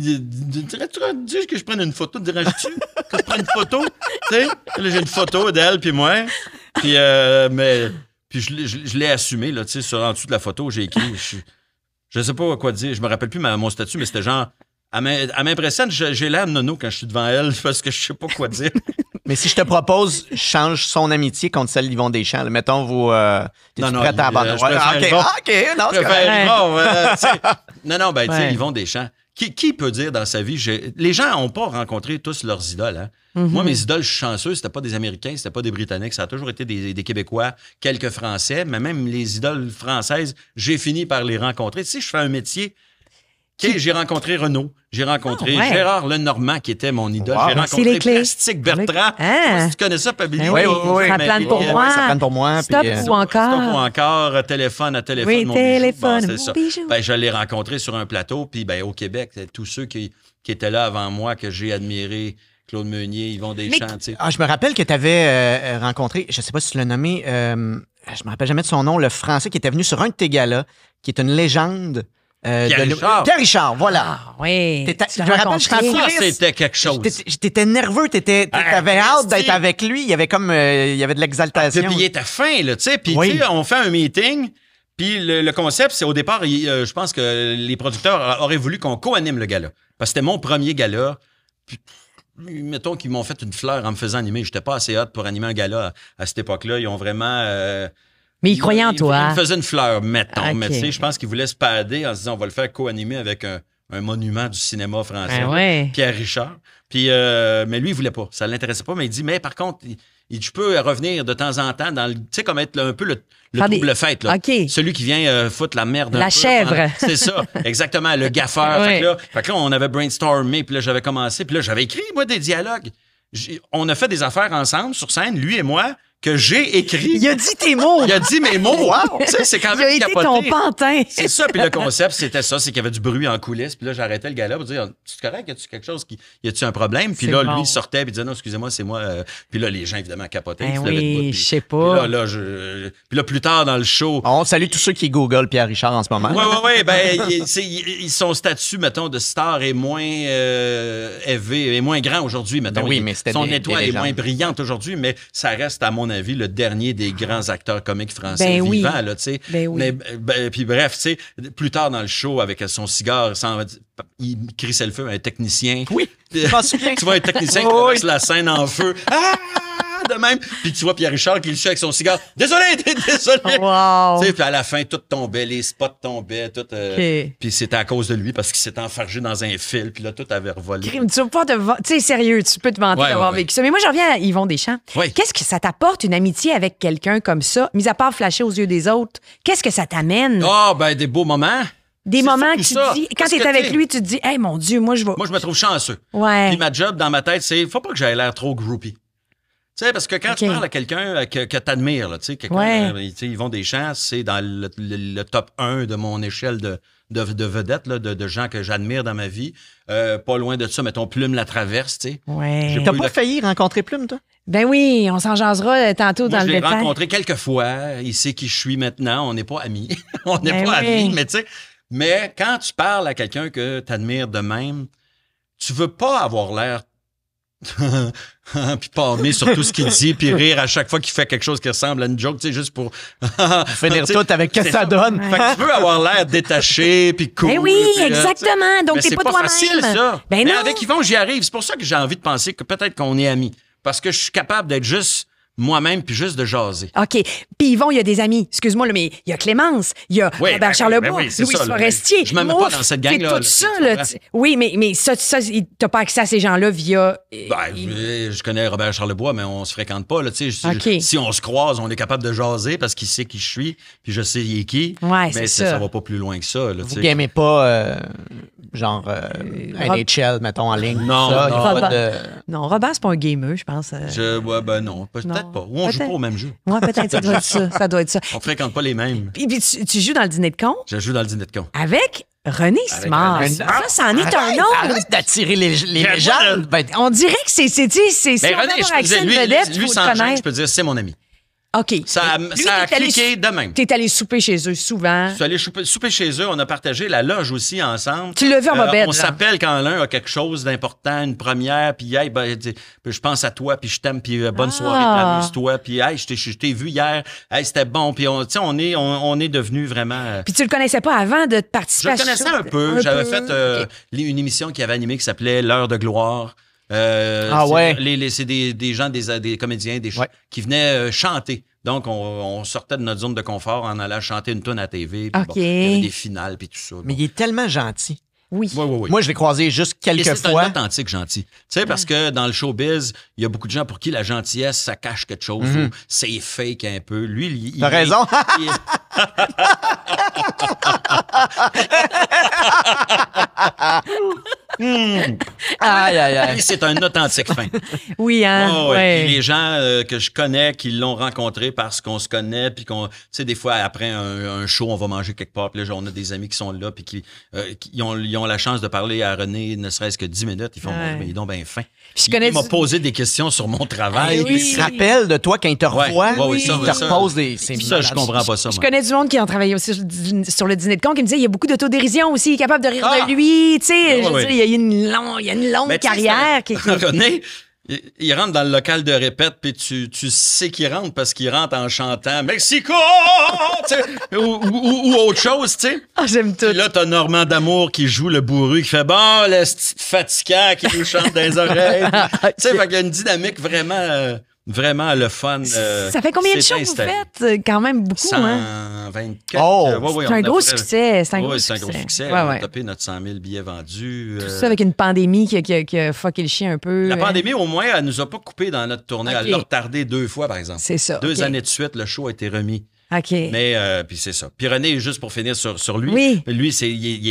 dirais-tu que je prenne une photo? Dirais-tu que je prenne une photo? Tu sais, là, j'ai une photo d'elle puis moi. Puis, puis je l'ai assumé, là, tu sais, en dessous de la photo, j'ai écrit, je sais pas quoi dire, je me rappelle plus mon statut, mais c'était genre, elle m'impressionne, j'ai l'air de nono quand je suis devant elle parce que je sais pas quoi dire. Mais si je te propose, change son amitié contre celle d'Yvon Deschamps. Là. Mettons, vous... t'es-tu Non, prête à abandonner? je préfère OK, Yvon. OK, non, c'est Je correct. préfère Yvon, tu sais. Non, ben, tu sais, Ouais. Yvon Deschamps. Qui peut dire dans sa vie, les gens n'ont pas rencontré tous leurs idoles, hein? Moi, mes idoles, je suis chanceux, c'était pas des Américains, c'était pas des Britanniques, ça a toujours été des Québécois, quelques Français, mais même les idoles françaises, j'ai fini par les rencontrer. Tu sais, je fais un métier. OK, j'ai rencontré Renaud, j'ai rencontré Ah, ouais. Gérard Lenormand, qui était mon idole. Wow. J'ai C'est les rencontré clés. Plastique Bertrand. Ah. Je sais pas si tu connais ça, Pabili. Ben oui, oui. Ça Mais- plane pour ouais, moi. ça plane pour moi, Stop puis, ou Stop ou encore. encore, téléphone à téléphone, Oui, mon téléphone, bijou. Bon, mon c'est ça. bijou. Ben, je l'ai rencontré sur un plateau, puis ben, au Québec, tous ceux qui étaient là avant moi, que j'ai admiré, Claude Meunier, Yvon Deschamps, tu sais. Ah, je me rappelle que tu avais rencontré, je sais pas si tu l'as nommé, je me rappelle jamais de son nom, le Français qui était venu sur un de tes galas, qui est une légende. Pierre de- Richard. Pierre Richard, voilà. Ah, oui. T'étais- Tu je l'as me rappelle, rencontré. j'étais en Ça, coulisses. c'était quelque chose. T'étais nerveux, t'avais hâte d'être Christy. avec lui. Il y avait comme, il y avait de l'exaltation. Puis il était fin, là, tu sais. Puis, Oui. tu sais, on fait un meeting. Puis le concept, c'est au départ, je pense que les producteurs auraient voulu qu'on co-anime le gala. Parce que c'était mon premier gala. Puis, mettons qu'ils m'ont fait une fleur en me faisant animer. J'étais pas assez hot pour animer un gala à cette époque-là. Ils ont vraiment... Mais il croyait en toi. Ils me faisaient une fleur, mettons. Ok. Mais tu sais, je pense qu'ils voulaient se pader en se disant, on va le faire co-animer avec un monument du cinéma français. Ah ouais. Pierre Richard. Puis, mais lui, il voulait pas. Ça l'intéressait pas. Mais il dit, mais par contre, je peux revenir de temps en temps dans le, tu sais, comme être un peu le Faire des- trouble fête, là. OK. Celui qui vient foutre la merde. un La peu chèvre. pendant- C'est ça. Exactement. Le gaffeur. Ouais. Fait que là, on avait brainstormé. Puis là, j'avais commencé. Puis là, j'avais écrit, moi, des dialogues. On a fait des affaires ensemble sur scène, lui et moi, que j'ai écrit. Il a dit tes mots. Il a dit mes mots. Tu sais, c'est quand Il a même été capoté. ton pantin. C'est ça. Puis le concept, c'était ça. C'est qu'il y avait du bruit en coulisses. Puis là, j'arrêtais le gars-là pour dire, c'est correct? Y a-tu quelque chose qui, y a-tu un problème? Puis C'est là, bon. lui, il sortait puis il disait, non, excusez-moi, c'est moi. Puis là, les gens, évidemment, capotaient. Ben ils se levaient oui, debout, je sais Puis pas. puis là, plus tard dans le show, On salue tous ceux qui googlent Pierre Richard en ce moment. oui. Ben, son statut, mettons, de star est moins élevé, est moins grand aujourd'hui, mettons. Ben oui, mais c'était son des étoile est légendes. moins brillante aujourd'hui, mais ça reste, à mon avis, le dernier des grands acteurs comiques français Ben oui. vivants, là, tu sais. Ben oui. Mais, puis bref, tu sais, plus tard dans le show, avec son cigare, il crissait le feu à un technicien. Oui, je m'en souviens. Tu vois un technicien qui Oui, traverse oui. la scène en feu. Ah! De même. Puis tu vois Pierre Richard qui le chie avec son cigare. Désolé. Wow. Tu sais, puis à la fin, tout tombait, les spots tombaient, tout. OK. Puis c'était à cause de lui parce qu'il s'était enfargé dans un fil, puis là, tout avait revolé. Crime, tu vas pas te tu sais, sérieux, tu peux te vanter Ouais, d'avoir ouais, vécu ça. Mais moi, je reviens à Yvon Deschamps. Oui. Qu'est-ce que ça t'apporte, une amitié avec quelqu'un comme ça, mis à part flasher aux yeux des autres? Qu'est-ce que ça t'amène? Ah, ben, des beaux moments. Des c'est moments surtout que tu ça. te dis, quand Parce t'es que, avec tu sais, lui, tu te dis, hey, mon Dieu, moi, je vais. Moi, je me trouve chanceux. Ouais. Puis ma job dans ma tête, c'est faut pas que j'aie l'air trop groupie. Tu sais, parce que quand OK. tu parles à quelqu'un que t'admires, là, tu sais, quelqu'un, Ouais. tu sais, Yvon Deschamps, c'est dans le top 1 de mon échelle de de vedettes, là, de gens que j'admire dans ma vie. Pas loin de ça, mettons, Plume la traverse, tu sais. Ouais. J'ai T'as eu pas le- failli rencontrer Plume, toi? Ben oui, on s'en jasera tantôt Moi, dans je le l'ai détail. rencontré quelques fois. Il sait qui je suis maintenant. On n'est pas amis. On n'est Ben pas oui. amis, mais tu sais. Mais quand tu parles à quelqu'un que tu admires de même, tu veux pas avoir l'air puis palmer sur tout ce qu'il dit, puis rire à chaque fois qu'il fait quelque chose qui ressemble à une joke, tu sais, juste pour Finir Tu sais, tout avec que c'est ça donne. Fait que tu veux avoir l'air détaché, puis cool. Ben oui, puis, exactement. Donc, mais t'es c'est pas pas toi-même. facile, ça. Ben mais non. avec Yvon, j'y arrive. C'est pour ça que j'ai envie de penser que peut-être qu'on est amis. Parce que je suis capable d'être juste moi-même, puis juste de jaser. OK. Puis Yvon, il y a des amis. Excuse-moi, là, mais il y a Clémence, il y a Oui, Robert ben oui, Charlebois, ben oui, c'est Louis ça, là. Forestier. Je me mets Moi, pas dans cette t'es gang-là, tout là, ça, tu là. comprends? Oui, mais ça t'as pas accès à ces gens-là via... Ben, je connais Robert Charlebois, mais on se fréquente pas. Là, tu sais. OK. Si on se croise, on est capable de jaser parce qu'il sait qui je suis, puis je sais il est qui. Ouais, mais c'est ça. ça va pas plus loin que ça. Là, tu Vous sais. gamez pas, genre, NHL, mettons, en ligne. Non, ça, y a non. pas de... Non, Robert, c'est pas un gamer, je pense. Ouais, ben non, peut-être Non, pas. Ou on joue peut-être. pas au même jeu. Ouais, peut-être, ça doit être ça. Ça doit être ça. On fréquente pas les mêmes. Puis tu joues dans le dîner de con Je joue dans le dîner de con. avec René Simard. René Ça en est un autre. Arrête d'attirer les Regarde, légendes. Ben, On dirait que c'est si Mais on veut René, avoir je peux accès à dire, une vedette, lui faut sans le gêne, je connaître. peux dire, c'est mon ami. OK. Ça Lui, a t'es allé cliqué de même. T'es allé souper chez eux souvent. Je suis allé souper chez eux. On a partagé la loge aussi ensemble. Tu l'as vu en bobette, On genre. s'appelle quand l'un a quelque chose d'important, une première, puis hey, ben, je pense à toi, puis je t'aime, puis bonne soirée, puis amuse-toi, puis hey, je t'ai vu hier, hey, c'était bon, puis tu sais, on est devenus vraiment. Puis tu le connaissais pas avant de participer Je à le connaissais ce show? un peu. J'avais fait OK. une émission qui avait animé qui s'appelait L'heure de gloire. Ah c'est ouais. c'est des gens, des comédiens Ouais. qui venaient chanter. Donc, on sortait de notre zone de confort en allant chanter une toune à TV. Puis OK. bon, il y avait des finales, puis tout ça. mais il est tellement gentil. Oui. Oui. Moi, je l'ai croisé juste Et quelques c'est fois. un authentique gentil. Tu sais, parce que dans le showbiz, il y a beaucoup de gens pour qui la gentillesse, ça cache quelque chose. Ou c'est fake un peu. Lui, il T'as raison. il- Aïe, aïe, aïe. lui, c'est un authentique fin. Oui, hein? Oh, ouais. ouais. Puis les gens que je connais, qui l'ont rencontré parce qu'on se connaît, puis qu'on, tu sais, des fois après un show, on va manger quelque part, puis là, on a des amis qui sont là, puis qui ils ont la chance de parler à René, ne serait-ce que 10 minutes, ils font, Ouais. mais ils ont bien faim. Puis je connais Il m'a du- posé des questions sur mon travail. Eh oui. Il se rappelle de toi quand il te revoit. ouais, il ça, te ça. repose des... c'est Puis ça, je malade. comprends pas ça, Je moi. connais du monde qui ont travaillé aussi sur le dîner de con qui me disait il y a beaucoup d'autodérision aussi, il est capable de rire Ah! de lui. Tu sais, Ouais, je veux ouais. dire, il y a une longue Mais tu sais, carrière. c'est René, il rentre dans le local de répète, puis tu sais qu'il rentre parce qu'il rentre en chantant Mexico! Tu sais, ou autre chose, tu sais. Ah, j'aime tout. Puis là, t'as Normand D'Amour qui joue le bourru, qui fait bon, le petit fatigant qui nous chante dans les oreilles. Tu sais, fait qu'il y a une dynamique vraiment le fun. Ça fait combien de c'est shows vous installé. faites? Quand même beaucoup, hein? 124. Oh! Ouais, C'est on un a gros fait- succès. C'est un gros Ouais, c'est un succès. gros succès. Ouais, On a ouais. tapé notre 100 000 billets vendus. Tout ça avec une pandémie qui a fucké le chien un peu. La pandémie, au moins, elle nous a pas coupé dans notre tournée. Ok. Elle l'a retardé 2 fois, par exemple. C'est ça. 2 OK. années de suite, le show a été remis. OK. Mais, puis c'est ça. Puis René, juste pour finir sur lui, Oui. lui, il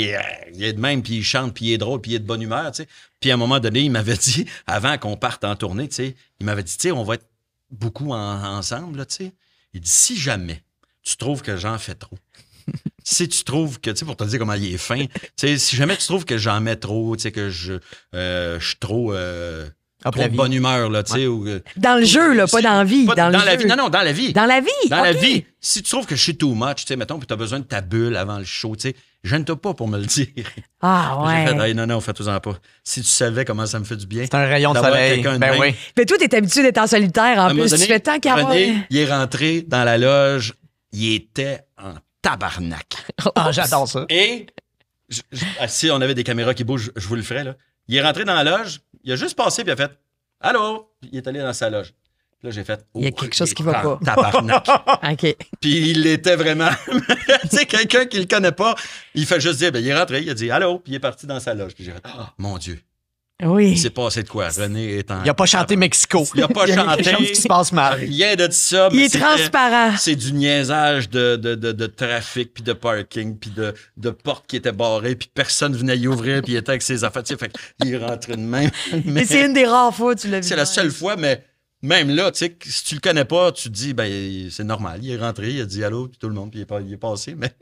est de même, puis il chante, puis il est drôle, puis il est de bonne humeur, tu sais. Puis à un moment donné, il m'avait dit, avant qu'on parte en tournée, tu sais, il m'avait dit, tu sais, on va être beaucoup ensemble, là, tu sais. Il dit, si jamais tu trouves que j'en fais trop, si tu trouves que, tu sais, pour te dire comment il est fin, tu sais, si jamais tu trouves que j'en mets trop, tu sais, que je suis trop... Hop, trop la de vie. bonne humeur, là, tu sais. Dans le jeu, là, pas dans la vie. Pas Dans dans le la jeu. vie. Non, dans la vie. Dans la vie. Dans la OK. vie. Si tu trouves que je suis too much, tu sais, mettons, puis tu as besoin de ta bulle avant le show, tu sais, gêne-toi pas pour me le dire. Ah, J'ai fait, ouais. hey, non, fais-toi-en pas. Si tu savais comment ça me fait du bien. C'est un rayon de d'avoir soleil. quelqu'un de Ben même. oui. Mais toi, t'es habitué d'être en solitaire À en un moment plus. donné, Tu fais tant qu'à avoir. René, il est rentré dans la loge, il était en tabarnak. Ah, j'adore ça. Et si on avait des caméras qui bougent, je vous le ferais, là. Il est rentré dans la loge, il a juste passé, puis il a fait « Allô? » Puis il est allé dans sa loge. Puis là, j'ai fait « Il y a quelque chose qui va en pas. tabarnak. » OK. Puis il était vraiment... tu sais, quelqu'un qui le connaît pas, il fait juste dire, ben, il est rentré, il a dit allô, puis il est parti dans sa loge. Puis j'ai fait, ah, mon Dieu, il Oui. s'est passé de quoi? René est en... Il a pas chanté Mexico. Il a pas Il y chanté. quelque chose qui se passe mal. Rien de ça. Il mais est transparent. C'est du niaisage de trafic, puis de parking, puis de portes qui étaient barrées, puis personne venait y ouvrir, puis il était avec ses affaires. Tu sais, fait qu'il est rentré de même. Mais c'est une des rares fois, tu l'as vu. C'est la seule fois, mais même là, tu sais, si tu le connais pas, tu te dis, ben, c'est normal. Il est rentré, il a dit allô, puis tout le monde, puis il est passé. Mais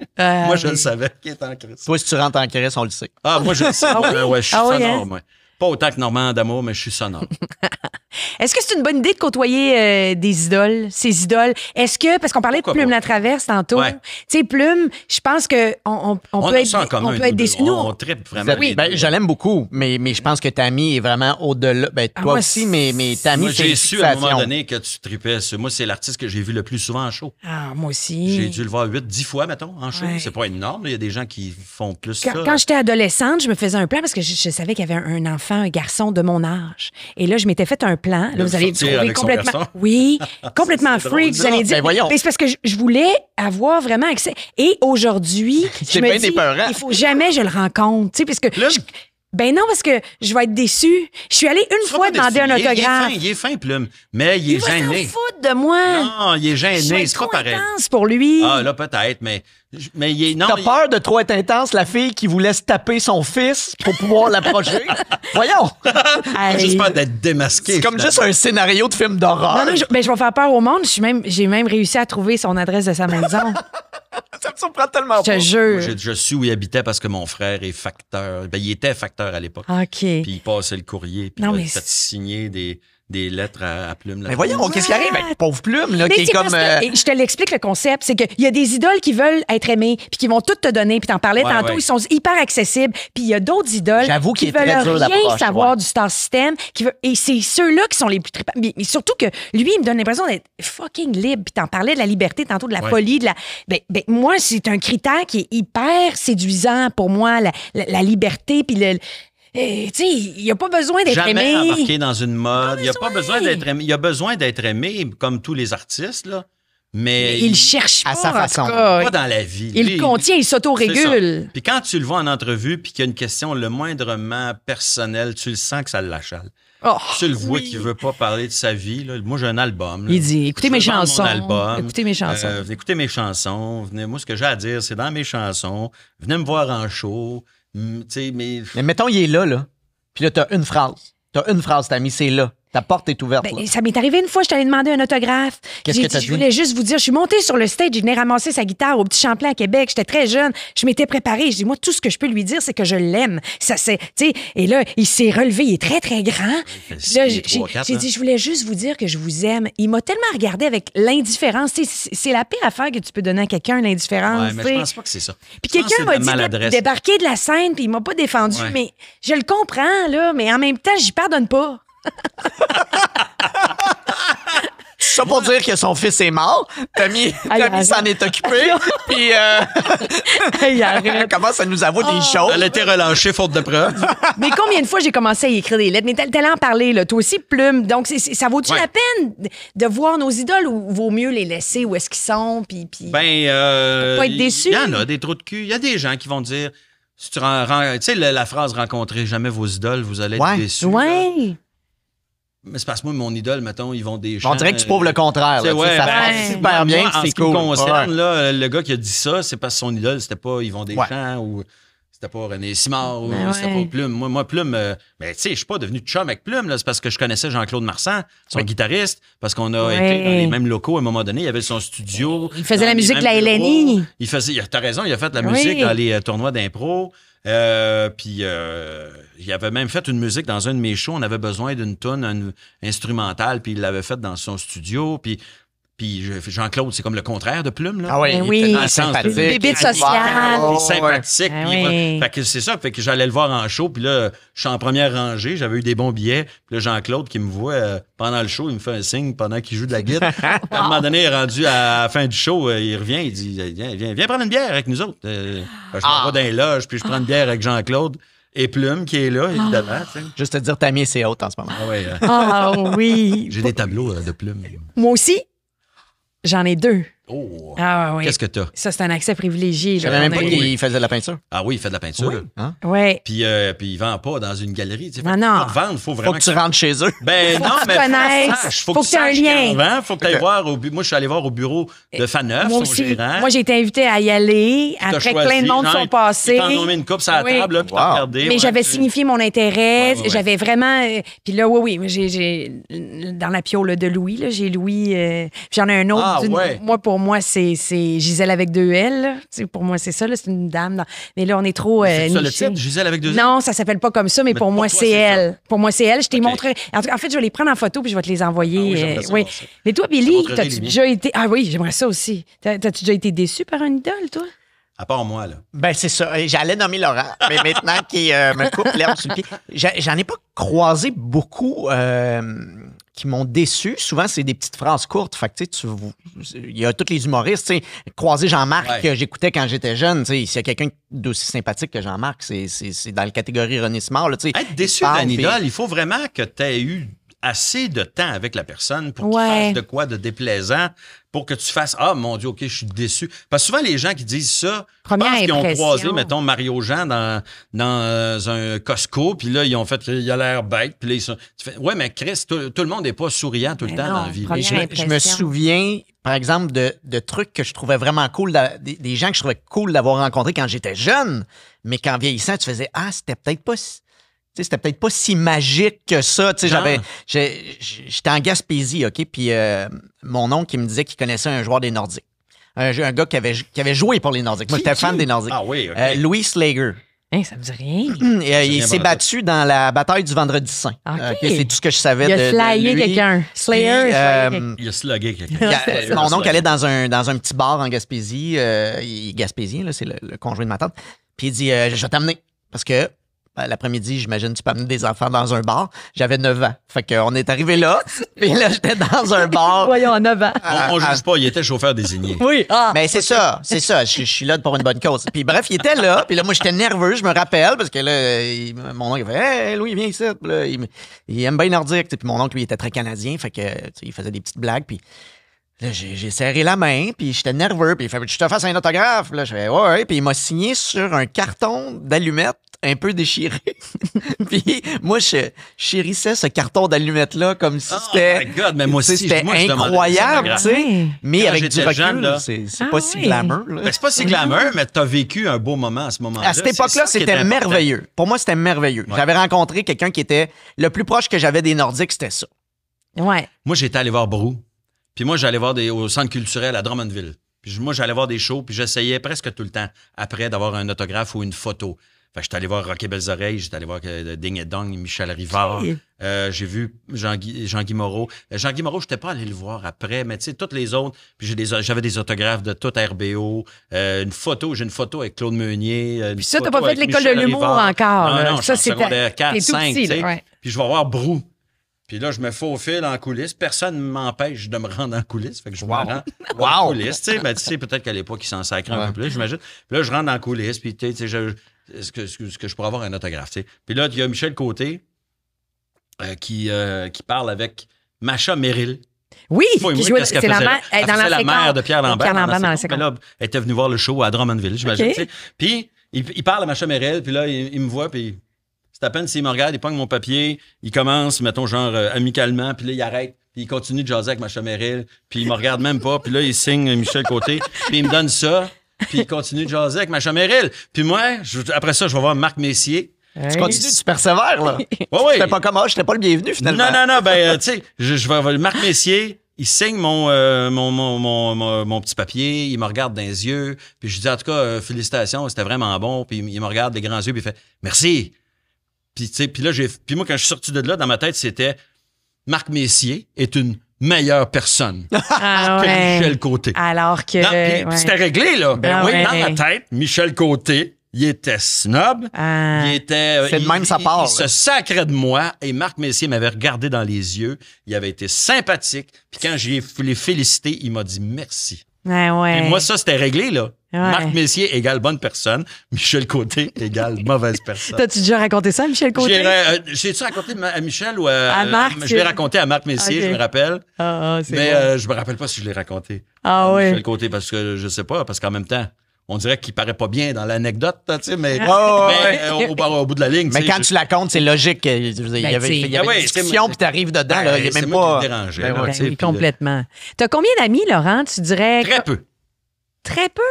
moi, je le savais qu'il était en crise. Toi, si tu rentres en crise, on le sait. Ah, moi, je le sais. Ah oui? Ouais, je suis Ah oui, sonore, hein? moi. Pas autant que Normand d'amour, mais je suis sonore. Est-ce que c'est une bonne idée de côtoyer des idoles, ces idoles? Est-ce que, parce qu'on parlait Pourquoi de Plume pas? la Traverse tantôt, Ouais. tu sais, Plume, je pense qu'on On peut a être, ça en commun. on peut être déçus. Nous, on trippe vraiment. Oui, ben, je l'aime beaucoup, mais je pense que Tammy est vraiment au-delà. Ben, toi moi, aussi, mais Tammy, Moi, c'est j'ai une su à un moment fixation. donné que tu tripais. Moi, c'est l'artiste que j'ai vu le plus souvent en show. Ah, moi aussi. J'ai dû le voir 8-10 fois, mettons, en show. Ouais. C'est pas énorme. Il y a des gens qui font plus Quand, ça. quand j'étais adolescente, je me faisais un plan parce que je savais qu'il y avait un enfant, un garçon de mon âge. Et là, je m'étais fait un plan. Là, De vous allez sortir trouver avec son complètement. garçon. Oui, complètement C'est freak. drôle, Vous allez dire. Ben, voyons. Mais c'est parce que je voulais avoir vraiment accès. Et aujourd'hui, je C'est me bien dis, épeurant. il faut jamais je le rencontre. Tu sais, parce que. Plume? Ben non, parce que je vais être déçue. Je suis allée une Tu seras fois pas demander un déçu. autographe. Il est fin, Plume. Mais il est Il va s'en gêné. foutre de moi. Non, il est Je gêné. suis C'est pas trop pareil. intense pour lui. Ah, là, peut-être, mais il est. Non, T'as peur de trop être intense, la fille qui vous laisse taper son fils pour pouvoir l'approcher? Voyons! Hey. Juste peur d'être démasqué. C'est comme finalement. juste un scénario de film d'horreur. Non, non, je vais faire peur au monde. J'ai même réussi à trouver son adresse de sa maison. Ça me surprend tellement Je te pas. jure. Je suis où il habitait parce que mon frère est facteur. Ben, il était facteur à l'époque. OK. Puis il passait le courrier. Puis Non, il mais a fait signer des lettres à Plume. là. Mais voyons, qu'est-ce qui arrive avec pauvre Plume, là, qui Mais est c'est comme... parce que- et je te l'explique le concept, c'est qu'il y a des idoles qui veulent être aimées, puis qui vont tout te donner, puis t'en parlais Ouais, tantôt, ouais. ils sont hyper accessibles, puis il y a d'autres idoles J'avoue qui qu'il est veulent très dur rien d'approche, savoir ouais. du star system, et c'est ceux-là qui sont les plus trippants. Mais surtout que lui, il me donne l'impression d'être fucking libre, puis t'en parlais de la liberté tantôt, de la Ouais. folie, de la... Ben, moi, c'est un critère qui est hyper séduisant pour moi, la liberté, puis le... tu sais, il n'y a pas besoin d'être Jamais aimé. embarqué dans une mode. Il n'y a pas besoin. besoin d'être aimé. Il y a besoin d'être aimé, comme tous les artistes, là. Mais Il cherche à pas, sa en tout façon. cas. pas dans la vie. Il Lui, contient, il c'est ça. s'autorégule. Puis quand tu le vois en entrevue, puis qu'il y a une question le moindrement personnelle, tu le sens que ça l'achale. Oh, Tu le vois oui. qu'il veut pas parler de sa vie. Là. Moi, j'ai un album. là. Il dit, écoutez Je mes veux vendre chansons. mon album. Écoutez mes chansons. Écoutez mes chansons. Venez, moi, ce que j'ai à dire, c'est dans mes chansons. Venez me voir en show. Tu sais, mais... Mais mettons, il est là. Puis là, t'as une phrase. Tammy, c'est là. Ta porte est ouverte. Ben, là. ça m'est arrivé une fois, je t'allais demander un autographe. Qu'est-ce J'ai que t'as dit, dit? je voulais juste vous dire, je suis montée sur le stage, il venait ramasser sa guitare au Petit Champlain à Québec. J'étais très jeune, je m'étais préparée. Je dis, moi, tout ce que je peux lui dire, c'est que je l'aime. Ça, c'est, tu sais, et là, il s'est relevé, il est très, très grand. fait Puis là, 6 pieds 3, 4, j'ai là. dit, je voulais juste vous dire que je vous aime. Il m'a tellement regardé avec l'indifférence. Tu sais, c'est la pire affaire que tu peux donner à quelqu'un, l'indifférence. Ouais, mais tu sais. je pense pas que c'est ça. Puis Je pense quelqu'un que c'est m'a de la dit maladresse. de débarquer de la scène, puis il m'a pas défendu, Ouais. mais je le comprends, là, mais en même temps, j'y pardonne pas. Ça pour dire que son fils est mort. Tammy arrête. s'en est occupé. Puis Hey, elle arrête. commence à nous avouer des Elle choses. a été relâchée faute de preuves. Mais combien de fois j'ai commencé à y écrire des lettres? Mais t'allais en parler, là. Toi aussi, Plume. Donc, ça vaut-tu Ouais. la peine de voir nos idoles ou vaut mieux les laisser où est-ce qu'ils sont? Puis... Ben, pas être déçu. Il y en a des trous de cul. Il y a des gens qui vont dire, si tu tu sais, la phrase rencontrez jamais vos idoles, vous allez être Ouais. déçus. là. Ouais. Mais c'est parce que moi, mon idole, mettons, ils vont des chants. On dirait que tu prouves le contraire. C'est Là, tu sais, ouais, ça ben, passe super bien. moi, en C'est ce qui me cool. concerne, Ouais. là, le gars qui a dit ça, c'est parce que son idole, c'était pas Yvon Deschamps ou c'était pas René Simard ou Ben c'était ouais. pas Plume. Moi Plume, mais tu sais, je suis pas devenu chum avec Plume, là, c'est parce que je connaissais Jean-Claude Marsan, son guitariste, parce qu'on a Ouais. été dans les mêmes locaux à un moment donné. Il avait son studio. Il faisait dans la les musique de la mêmes LNI. bureaux. T'as raison, il a fait la Oui. musique dans les tournois d'impro. Puis il avait même fait une musique dans un de mes shows. On avait besoin d'une toune instrumentale, puis il l'avait faite dans son studio. Puis Jean-Claude, c'est comme le contraire de Plume. Là. Ah oui, Ben il oui. est tellement Une sympathique. bébite il est sociale. ouvert. Il est Oh, ouais. sympathique. Ah puis oui. fait que c'est ça. Fait que j'allais le voir en show. Puis là, je suis en première rangée. J'avais eu des bons billets. Puis là, Jean-Claude qui me voit pendant le show, il me fait un signe pendant qu'il joue de la guitare. À un moment donné, il est rendu à la fin du show. Il revient. Il dit viens prendre une bière avec nous autres. Je m'en vais dans les loges. Puis je prends une bière avec Jean-Claude. Et Plume qui est là, évidemment. tu sais. Juste te dire, Tammy, c'est haute en ce moment. Ah ouais, Ah oui. j'ai des tableaux de Plume. Moi aussi, j'en ai deux. Oh! Ah oui. Qu'est-ce que t'as? Ça, c'est un accès privilégié. Je savais même pas qu'il faisait de la peinture. Ah oui, il fait de la peinture. Oui, hein? Oui. Puis il vend pas dans une galerie. Tu sais. Non. Pour vendre, il faut vraiment... Faut que tu rentres chez eux. Ben non, mais faut que tu aies un lien. Faut que tu ailles voir moi, je suis allé voir au bureau de Faneuf, Moi son aussi. gérant. Moi, j'ai été invitée à y aller. T'as Après, choisi, plein de monde genre, sont passés. Ils t'ont nommé une coupe sur la Oui. table, là, puis t'as regardé. Mais ouais, j'avais tu- signifié mon intérêt. Ouais. J'avais vraiment... Puis là, oui, j'ai dans la piole de Louis, là, j'ai Louis... J'en ai un autre. Ah, ouais. Moi, pour moi, c'est Gisèle avec 2 L. Là. Tu sais, pour moi, c'est ça. C'est une dame. Mais là, on est trop C'est ça le niché. titre, Gisèle avec 2 L? Non, ça s'appelle pas comme ça, mais pour pour moi, toi, c'est c'est elle. Pour moi, c'est elle. Je t'ai OK. montré. En fait, je vais les prendre en photo puis je vais te les envoyer. Ah oui, j'aimerais ça voir ça. Mais toi, Ça Billy, montrerait t'as-tu les miens. déjà été. Ah oui, j'aimerais ça aussi. T'as-tu déjà été déçu par un idole, toi? À part moi, là. Ben, c'est ça. Et j'allais nommer Laurent, mais maintenant qu'il me coupe l'herbe sur le pied. J'en ai pas croisé beaucoup qui m'ont déçu. Souvent, c'est des petites phrases courtes. Fait que, tu sais, il y a tous les humoristes. Tu sais, croiser Jean-Marc Ouais. que j'écoutais quand j'étais jeune. Tu sais, s'il y a quelqu'un d'aussi sympathique que Jean-Marc, c'est dans la catégorie René Simard. Là, tu sais. Être déçu Il parle, d'un puis- idole, il faut vraiment que tu aies eu assez de temps avec la personne pour qu'il Ouais. fasse de quoi de déplaisant, pour que tu fasses « Ah, mon Dieu, OK, je suis déçu ». Parce que souvent, les gens qui disent ça, je Première pense qu'ils ont impression. croisé, mettons, Mario Jean dans un Costco, puis là, ils ont fait qu'il a l'air bête, puis là, tu fais « Ouais, mais Chris, tout le monde n'est pas souriant tout le Mais temps non, dans la vie. » première Et je me impression. souviens, par exemple, de trucs que je trouvais vraiment cool, des gens que je trouvais cool d'avoir rencontrés quand j'étais jeune, mais qu'en vieillissant, tu faisais Ah, c'était peut-être pas. C'était peut-être pas si magique que ça. Tu sais, Genre? j'étais en Gaspésie, OK? Puis mon oncle qui me disait qu'il connaissait un joueur des Nordiques. Un gars qui avait joué pour les Nordiques. Moi, j'étais fan des Nordiques. Ah oui, OK. Louis Slager. Hein, ça me dit rien. Il s'est battu dans la bataille du Vendredi Saint. OK. C'est tout ce que je savais Il a de flayé lui. quelqu'un. Slayer, Puis, slayé quelqu'un. Il a slugué quelqu'un. Mon oncle allait dans un petit bar en Gaspésie. Il est gaspésien, là, c'est le conjoint de ma tante. Puis il dit Je vais t'amener. Parce que l'après-midi, j'imagine, tu peux amener des enfants dans un bar. J'avais 9 ans. Fait qu'on est arrivé là. Puis là, j'étais dans un bar. Voyons, en 9 ans. On juge pas, il était chauffeur désigné. Oui. Ah. Mais c'est ça. Je suis là pour une bonne cause. Puis bref, il était là. Puis là, moi, j'étais nerveux, je me rappelle, parce que là, mon oncle il fait Hey, Louis, viens ici. Puis là, il aime bien nordique. Puis mon oncle, lui, il était très canadien. Fait que, tu sais, il faisait des petites blagues. Puis là, j'ai serré la main. Puis j'étais nerveux. Puis il fait Je te fasse un autographe. Puis là, je fais Ouais. Puis il m'a signé sur un carton d'allumettes un peu déchiré. Puis moi, je chérissais ce carton d'allumettes-là comme si Oh c'était. my God, mais moi tu sais, aussi, c'était moi, je demandais incroyable, des tu sais. Ouais. Mais Quand avec du j'étais recul, jeune, là. c'est Ah pas si oui. glamour. Là. Ben, c'est pas si glamour, mais t'as vécu un beau moment à ce moment-là. À cette C'est époque-là, ça qui est c'était important. merveilleux. Pour moi, c'était merveilleux. Ouais. J'avais rencontré quelqu'un qui était le plus proche que j'avais des Nordiques, c'était ça. Ouais. Moi, j'étais allé voir Brou. Puis moi, j'allais voir au centre culturel à Drummondville. Puis moi, j'allais voir des shows, puis j'essayais presque tout le temps, après, d'avoir un autographe ou une photo. Fait que j'étais allé voir Rocky Belles-Oreilles, j'étais allé voir Ding et Dong, Michel Rivard. Hey. J'ai vu Jean-Guy Moreau. Jean-Guy Moreau, je n'étais pas allé le voir après, mais tu sais, toutes les autres. Puis j'avais des autographes de tout RBO. J'ai une photo avec Claude Meunier. Puis ça, t'as pas fait de l'école de l'humour encore. Non, là. non, ça, je suis en secondaire 4, t'es tout 5, petit, tu sais. là, ouais. Puis je vais voir Brou. Puis là, je me faufile en coulisses. Personne ne m'empêche de me rendre en coulisses. Fait que je me rends en coulisses. Tu sais, ben, tu sais, peut-être qu'à l'époque, ils s'en sacraient un peu plus, j'imagine. Puis là, je rentre en coulisses. Puis tu sais, est-ce que je pourrais avoir un autographe? Tu sais? Puis là, il y a Michel Côté qui parle avec Macha Merrill. Oui, Faut aimer qui jouait, qu'est-ce qu'elle c'est la faisait là. mère, Elle dans faisait la séquence. mère de Pierre Lambert. Pierre Lambert dans la séquence. séquence. Mais là, elle était venue voir le show à Drummondville, j'imagine. OK. Tu sais. Puis il parle à Macha Merrill. Puis là, il me voit. Puis c'est à peine s'il me regarde, il pogne mon papier, il commence, mettons, genre amicalement, puis là, il arrête, puis il continue de jaser avec Macha Merrill, puis il me regarde même pas, puis là, il signe Michel Côté, puis il me donne ça, puis il continue de jaser avec Macha Merrill. Puis moi, après ça, je vais voir Marc Messier. Tu continues, tu persévères, là. Ouais, ouais. C'était pas comme j'étais pas le bienvenu, finalement. Non, ben, tu sais, je vais voir Marc Messier. Il signe mon petit papier, il me regarde dans les yeux, puis je dis en tout cas, félicitations, c'était vraiment bon, puis il me regarde des grands yeux, puis il fait merci. Puis, tu sais, puis moi, quand je suis sorti de là, dans ma tête, c'était Marc Messier est une meilleure personne Ah, que ouais. Michel Côté. Alors que. Non, puis ouais. c'était réglé, là. Ben oui, ouais. dans ma tête, Michel Côté, il était snob. Ah. Il était. C'est de même ça part, Il se sacrait de moi et Marc Messier m'avait regardé dans les yeux. Il avait été sympathique. Puis quand je l'ai félicité, il m'a dit merci. Ouais. Et moi, ça, c'était réglé, là. Ouais. Marc Messier égale bonne personne. Michel Côté égale mauvaise personne. T'as-tu déjà raconté ça à Michel Côté? J'ai-tu raconté à Michel ou à Marc? Je l'ai raconté à Marc Messier, Okay. je me rappelle. C'est Mais bon. je me rappelle pas si je l'ai raconté. Ah à oui. Michel Côté, parce que je sais pas, parce qu'en même temps, on dirait qu'il paraît pas bien dans l'anecdote, tu sais, mais, au bout de la ligne. Mais quand tu la comptes, c'est logique. Il y avait une discussion, puis t'arrives dedans. Là, il y a même pas. Déranger, Ben ouais. Oui, complètement. T'as combien d'amis, Laurent? Tu dirais. Très peu. Très peu?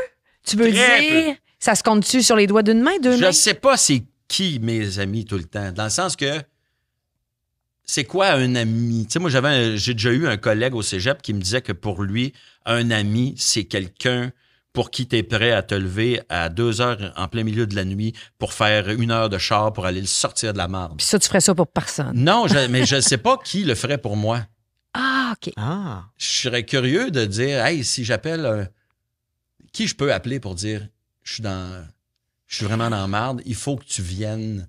Tu veux Très dire. Ça se compte-tu sur les doigts d'une main, deux mains? Je sais pas c'est qui mes amis tout le temps. Dans le sens que c'est quoi un ami? Tu sais, moi, j'ai déjà eu un collègue au cégep qui me disait que pour lui, un ami, c'est quelqu'un pour qui tu es prêt à te lever à 2 heures en plein milieu de la nuit pour faire 1 heure de char pour aller le sortir de la marde. Puis ça, tu ferais ça pour personne. Non, mais je sais pas qui le ferait pour moi. Ah, OK. Ah. Je serais curieux de dire, hey, si j'appelle, qui je peux appeler pour dire, je suis vraiment dans la marde, il faut que tu viennes.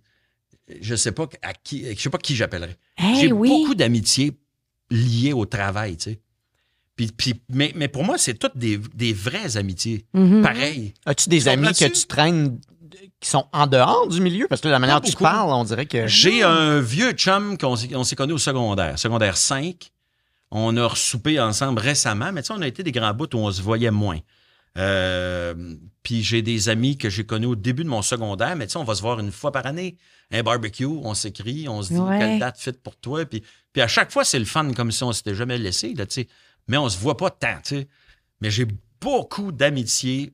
Je sais pas qui j'appellerais. Hey, J'ai oui. beaucoup d'amitiés liées au travail, tu sais. Mais pour moi, c'est toutes des vraies amitiés. Mhm. Pareil. As-tu des amis que tu traînes qui sont en dehors du milieu? Parce que la manière dont tu beaucoup. parles, on dirait que. J'ai un vieux chum qu'on s'est connu au secondaire 5. On a ressoupé ensemble récemment, mais tu sais, on a été des grands bouts où on se voyait moins. Puis j'ai des amis que j'ai connus au début de mon secondaire, mais tu sais, on va se voir une fois par année. Un barbecue, on s'écrit, on se dit quelle date fit pour toi. Puis à chaque fois, c'est le fun, comme si on s'était jamais laissé, là, tu sais. Mais on se voit pas tant, tu sais. Mais j'ai beaucoup d'amitiés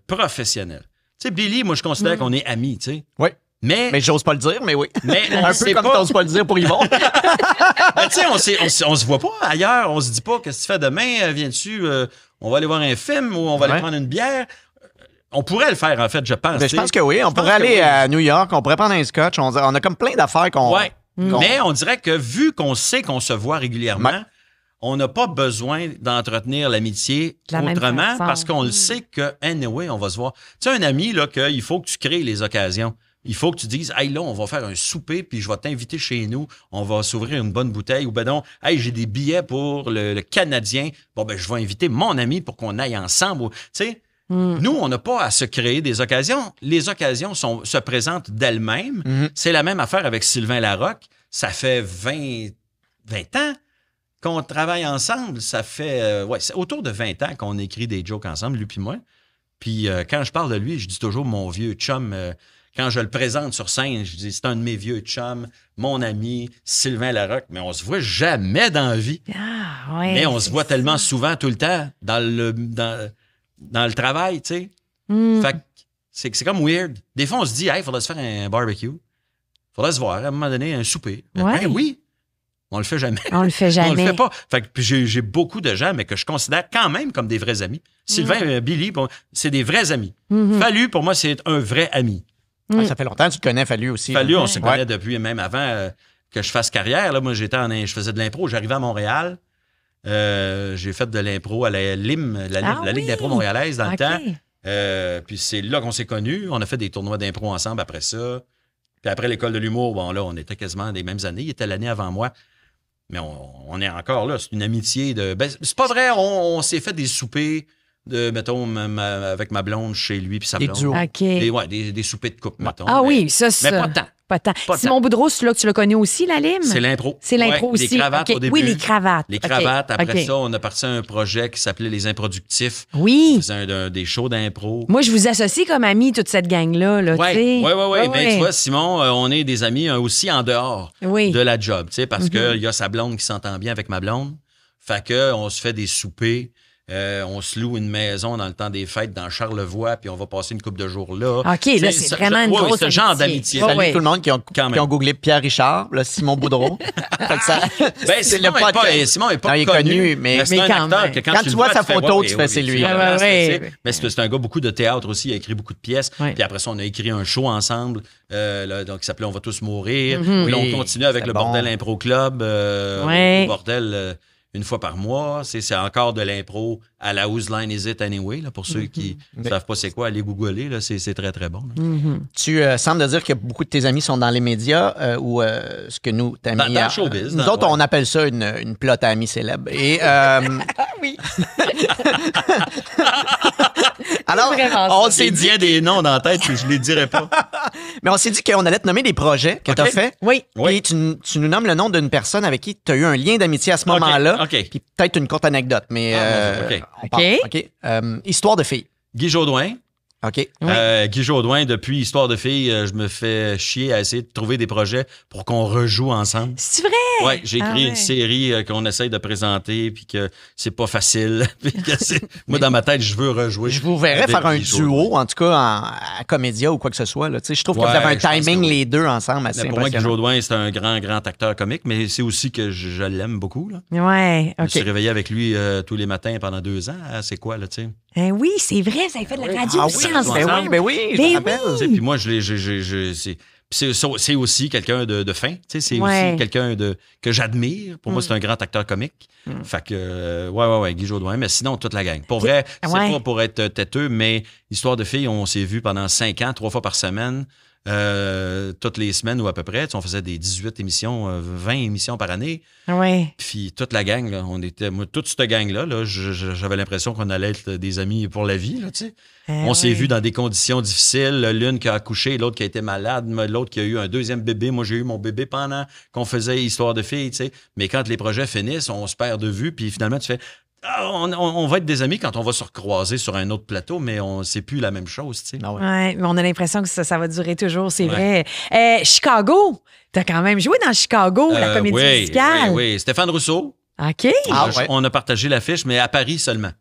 professionnelles. Tu sais, Billy, moi, je considère qu'on est amis, tu sais. Oui. Mais j'ose pas le dire, mais oui. Mais un peu comme t'oses pas le dire pour Yvon. Ben, tu sais, on se voit pas ailleurs. On se dit pas, qu'est-ce que tu fais demain? Viens-tu, on va aller voir un film ou on va aller prendre une bière? On pourrait le faire, en fait, je pense. Ben, je pense que oui. On pourrait aller à New York, on pourrait prendre un scotch. On a comme plein d'affaires qu'on. Ouais. Mais on dirait que vu qu'on sait qu'on se voit régulièrement, on n'a pas besoin d'entretenir l'amitié autrement parce qu'on le sait que, anyway, on va se voir. Tu sais, un ami, là, qu'il faut que tu crées les occasions. Il faut que tu dises, hey, là, on va faire un souper, puis je vais t'inviter chez nous. On va s'ouvrir une bonne bouteille. Ou ben non, hey, j'ai des billets pour le Canadien. Bon, ben, je vais inviter mon ami pour qu'on aille ensemble. Tu sais, nous, on n'a pas à se créer des occasions. Les occasions se présentent d'elles-mêmes. C'est la même affaire avec Sylvain Larocque. Ça fait 20 ans qu'on travaille ensemble. Ça fait c'est autour de 20 ans qu'on écrit des jokes ensemble, lui puis moi. Puis quand je parle de lui, je dis toujours mon vieux chum. Quand je le présente sur scène, je dis c'est un de mes vieux chums, mon ami, Sylvain Larocque. Mais on se voit jamais dans la vie. Ah, ouais, mais on se voit tellement souvent tout le temps dans le travail, tu sais. Fait que c'est comme weird. Des fois, on se dit, hey, il faudrait se faire un barbecue. Faudrait se voir, à un moment donné, un souper. Ben oui. On le fait jamais. On le fait jamais. On le fait pas. Fait que puis j'ai beaucoup de gens, mais que je considère quand même comme des vrais amis. Sylvain, Billy, bon, c'est des vrais amis. Fallu, pour moi, c'est un vrai ami. Ça fait longtemps que tu le connais, Fallu aussi. Fallu, on se connaît depuis même avant que je fasse carrière. Là, moi, je faisais de l'impro. J'arrivais à Montréal. J'ai fait de l'impro à la LIM, la Ligue d'impro montréalaise dans le temps. Puis c'est là qu'on s'est connus. On a fait des tournois d'impro ensemble après ça. Puis après l'école de l'humour, bon là, on était quasiment des mêmes années. Il était l'année avant moi. Mais on est encore là. C'est une amitié de... Ben, c'est pas vrai. On s'est fait des soupers mettons, avec ma blonde chez lui puis sa blonde. Des soupers de couple, mettons. Ah oui, ça, c'est... Mais pas tant. Pas tant. Simon Boudreau, c'est là que tu l'as connu aussi, la Lime? C'est l'impro. C'est l'impro aussi. Les cravates au début. Oui, les cravates. Les cravates. Après ça, on a parti à un projet qui s'appelait Les Improductifs. Oui. On faisait des shows d'impro. Moi, je vous associe comme amis, toute cette gang-là. Oui. Mais tu vois, Simon, on est des amis aussi en dehors de la job, tu sais, parce qu'il y a sa blonde qui s'entend bien avec ma blonde. Fait qu'on se fait des soupers. On se loue une maison dans le temps des fêtes dans Charlevoix, puis on va passer une couple de jours là. OK, là, c'est vraiment une grosse ce genre d'amitié. Salut tout le monde qui ont googlé Pierre Richard, là, Simon Boudreau. Simon n'est pas connu, mais c'est un acteur que quand tu vois sa photo, tu fais c'est lui. Mais c'est un gars beaucoup de théâtre aussi, il a écrit beaucoup de pièces. Puis après ça, on a écrit un show ensemble, donc qui s'appelait On va tous mourir. Puis on continue avec le Bordel Impro Club, au Bordel... une fois par mois. C'est encore de l'impro à la Whose Line Is It Anyway, là, pour ceux qui ne savent pas c'est quoi, allez googler, là, c'est très, très bon. Tu sembles de dire que beaucoup de tes amis sont dans les médias ou ce que nous, t'as mis... Dans le showbiz. Nous autres, on appelle ça une plot à amis célèbres. Et... Oui. Alors, on s'est J'ai dit... bien des noms dans la tête que je ne les dirais pas. Mais on s'est dit qu'on allait te nommer des projets que tu as fait. Oui. Et tu nous nommes le nom d'une personne avec qui tu as eu un lien d'amitié à ce moment-là. OK. Puis peut-être une courte anecdote, mais OK. on part. OK. Histoire de fille. Guy Jodoin. OK. Guy Jodoin, depuis Histoire de filles, je me fais chier à essayer de trouver des projets pour qu'on rejoue ensemble. C'est vrai? Oui, j'ai écrit une série qu'on essaye de présenter, puis que c'est pas facile. Moi, dans ma tête, je veux rejouer. Je vous verrais faire un duo, en tout cas à Comédia ou quoi que ce soit. Là. Je trouve que vous avez un timing les deux ensemble assez pour moi, Guy impressionnant. Jodoin, c'est un grand acteur comique, mais c'est aussi que je l'aime beaucoup. Là. Ouais, Je me suis OK. réveillé avec lui tous les matins pendant 2 ans. Ah, c'est quoi, là, tu sais? Oui, c'est vrai, ça a fait de la radio Ah aussi oui, ensemble. ben oui, je Ben me rappelle. oui. Tu sais, puis moi, c'est aussi quelqu'un de fin. Tu sais, c'est aussi quelqu'un que j'admire. Pour moi, c'est un grand acteur comique. Fait que, ouais, Guy Jodoin. Mais sinon, toute la gang. Pour vrai, c'est pas pour être têteux, mais Histoire de filles, on s'est vu pendant 5 ans, 3 fois par semaine. Toutes les semaines ou à peu près. Tu sais, on faisait des 18 émissions, 20 émissions par année. Oui. Puis toute la gang, là, toute cette gang-là, j'avais l'impression qu'on allait être des amis pour la vie. Là, tu sais. On s'est vus dans des conditions difficiles. L'une qui a accouché, l'autre qui a été malade, l'autre qui a eu un deuxième bébé. Moi, j'ai eu mon bébé pendant qu'on faisait Histoire de filles. Tu sais. Mais quand les projets finissent, on se perd de vue. Puis finalement, tu fais... on va être des amis quand on va se recroiser sur un autre plateau, mais c'est plus la même chose, tu sais. Ah ouais. Ouais, mais on a l'impression que ça va durer toujours, c'est vrai. Chicago, t'as quand même joué dans Chicago, la comédie musicale. Oui. Stéphane Rousseau. OK. Ah ouais. On a partagé l'affiche, mais à Paris seulement.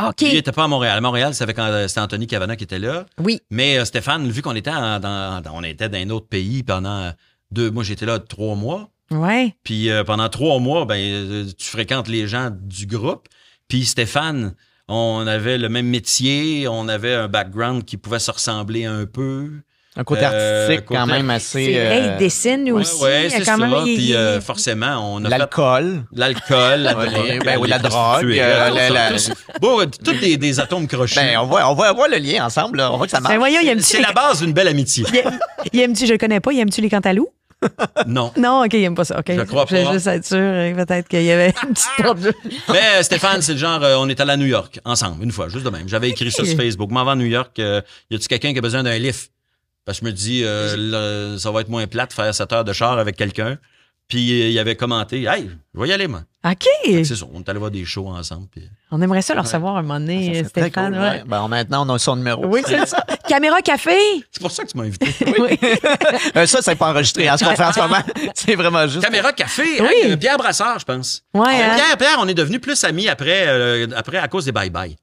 OK. Lui, il n'était pas à Montréal. À Montréal, c'était Anthony Cavana qui était là. Oui. Mais Stéphane, vu qu'on était on était dans un autre pays pendant 2... Moi, j'étais là 3 mois. Ouais. Puis pendant 3 mois, tu fréquentes les gens du groupe. Puis Stéphane, on avait le même métier, on avait un background qui pouvait se ressembler un peu. Un côté artistique quand même assez... C'est vrai, il dessine aussi. Oui, c'est quand ça. même, Puis forcément, on a l'alcool. fait... L'alcool. La drogue. La drogue. Tous des atomes crochus. Ben, on va voir le lien ensemble. Là. On voit que ça marche. Ben voyons, C'est la base d'une belle amitié. Il aime-tu, je le connais pas, il aime-tu les cantalous? Non. Non, OK, il aime pas ça. OK. Je crois pas. Je voulais juste être sûr, peut-être qu'il y avait une petite porte de... Mais Stéphane, c'est le genre, on est allé à New York ensemble, une fois, juste de même. J'avais écrit ça sur Facebook. M'en vais à New York, y a-tu quelqu'un qui a besoin d'un lift? Parce que je me dis, ça va être moins plate de faire 7 heures de char avec quelqu'un. Puis il avait commenté, hey, je vais y aller, moi. OK. C'est ça, on est allé voir des shows ensemble. Puis... On aimerait ça le recevoir un moment donné, Ça serait très Stéphane. cool, ouais. ouais. Ben, maintenant, on a son numéro. Oui, c'est ça. Caméra café. C'est pour ça que tu m'as invité. Oui. Ça, c'est pas enregistré. Ce qu'on fait en ce moment, c'est vraiment juste... Caméra café, Oui. hey, Pierre Brassard, je pense. Ouais, hein? Pierre, on est devenus plus amis après à cause des bye-bye.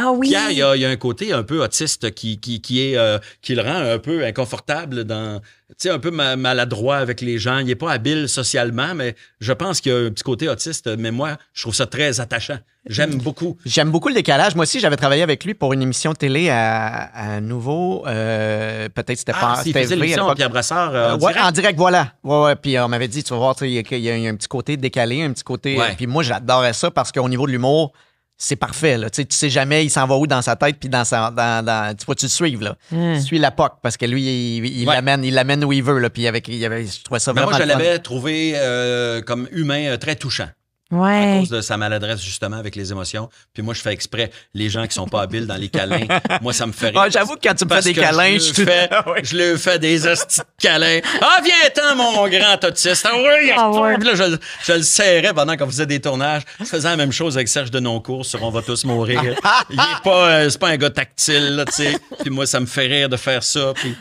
Ah oui. Pierre, il y a un côté un peu autiste qui le rend un peu inconfortable un peu maladroit avec les gens. Il est pas habile socialement, mais je pense qu'il y a un petit côté autiste. Mais moi, je trouve ça très attachant. J'aime beaucoup. J'aime beaucoup le décalage. Moi aussi, j'avais travaillé avec lui pour une émission télé à Nouveau. Peut-être c'était pas il faisait l'émission Pierre Brassard en direct, voilà. Ouais. Puis on m'avait dit, tu vas voir, il y a un petit côté décalé, un petit côté... Ouais. Puis moi, j'adorais ça parce qu'au niveau de l'humour, c'est parfait. Là. Tu sais jamais il s'en va où dans sa tête, puis tu faut que tu le suives. Là. Tu suis la POC parce que lui, il l'amène où il veut. Là, puis je trouvais ça Mais vraiment moi, je fun. l'avais trouvé comme humain très touchant. À Ouais. cause de sa maladresse, justement, avec les émotions. Puis moi, je fais exprès les gens qui sont pas habiles dans les câlins. Moi, ça me fait rire. Ouais, j'avoue que quand tu me fais Parce des que câlins, je lui fais des hosties de câlins. Ah, viens-t'en, mon grand autiste. Ah oui, Ah ouais. Puis là, je le serrais pendant qu'on faisait des tournages. Je faisais la même chose avec Serge Denoncourt sur On va tous mourir. Il est pas, c'est pas un gars tactile, là, tu sais. Puis moi, ça me fait rire de faire ça. Puis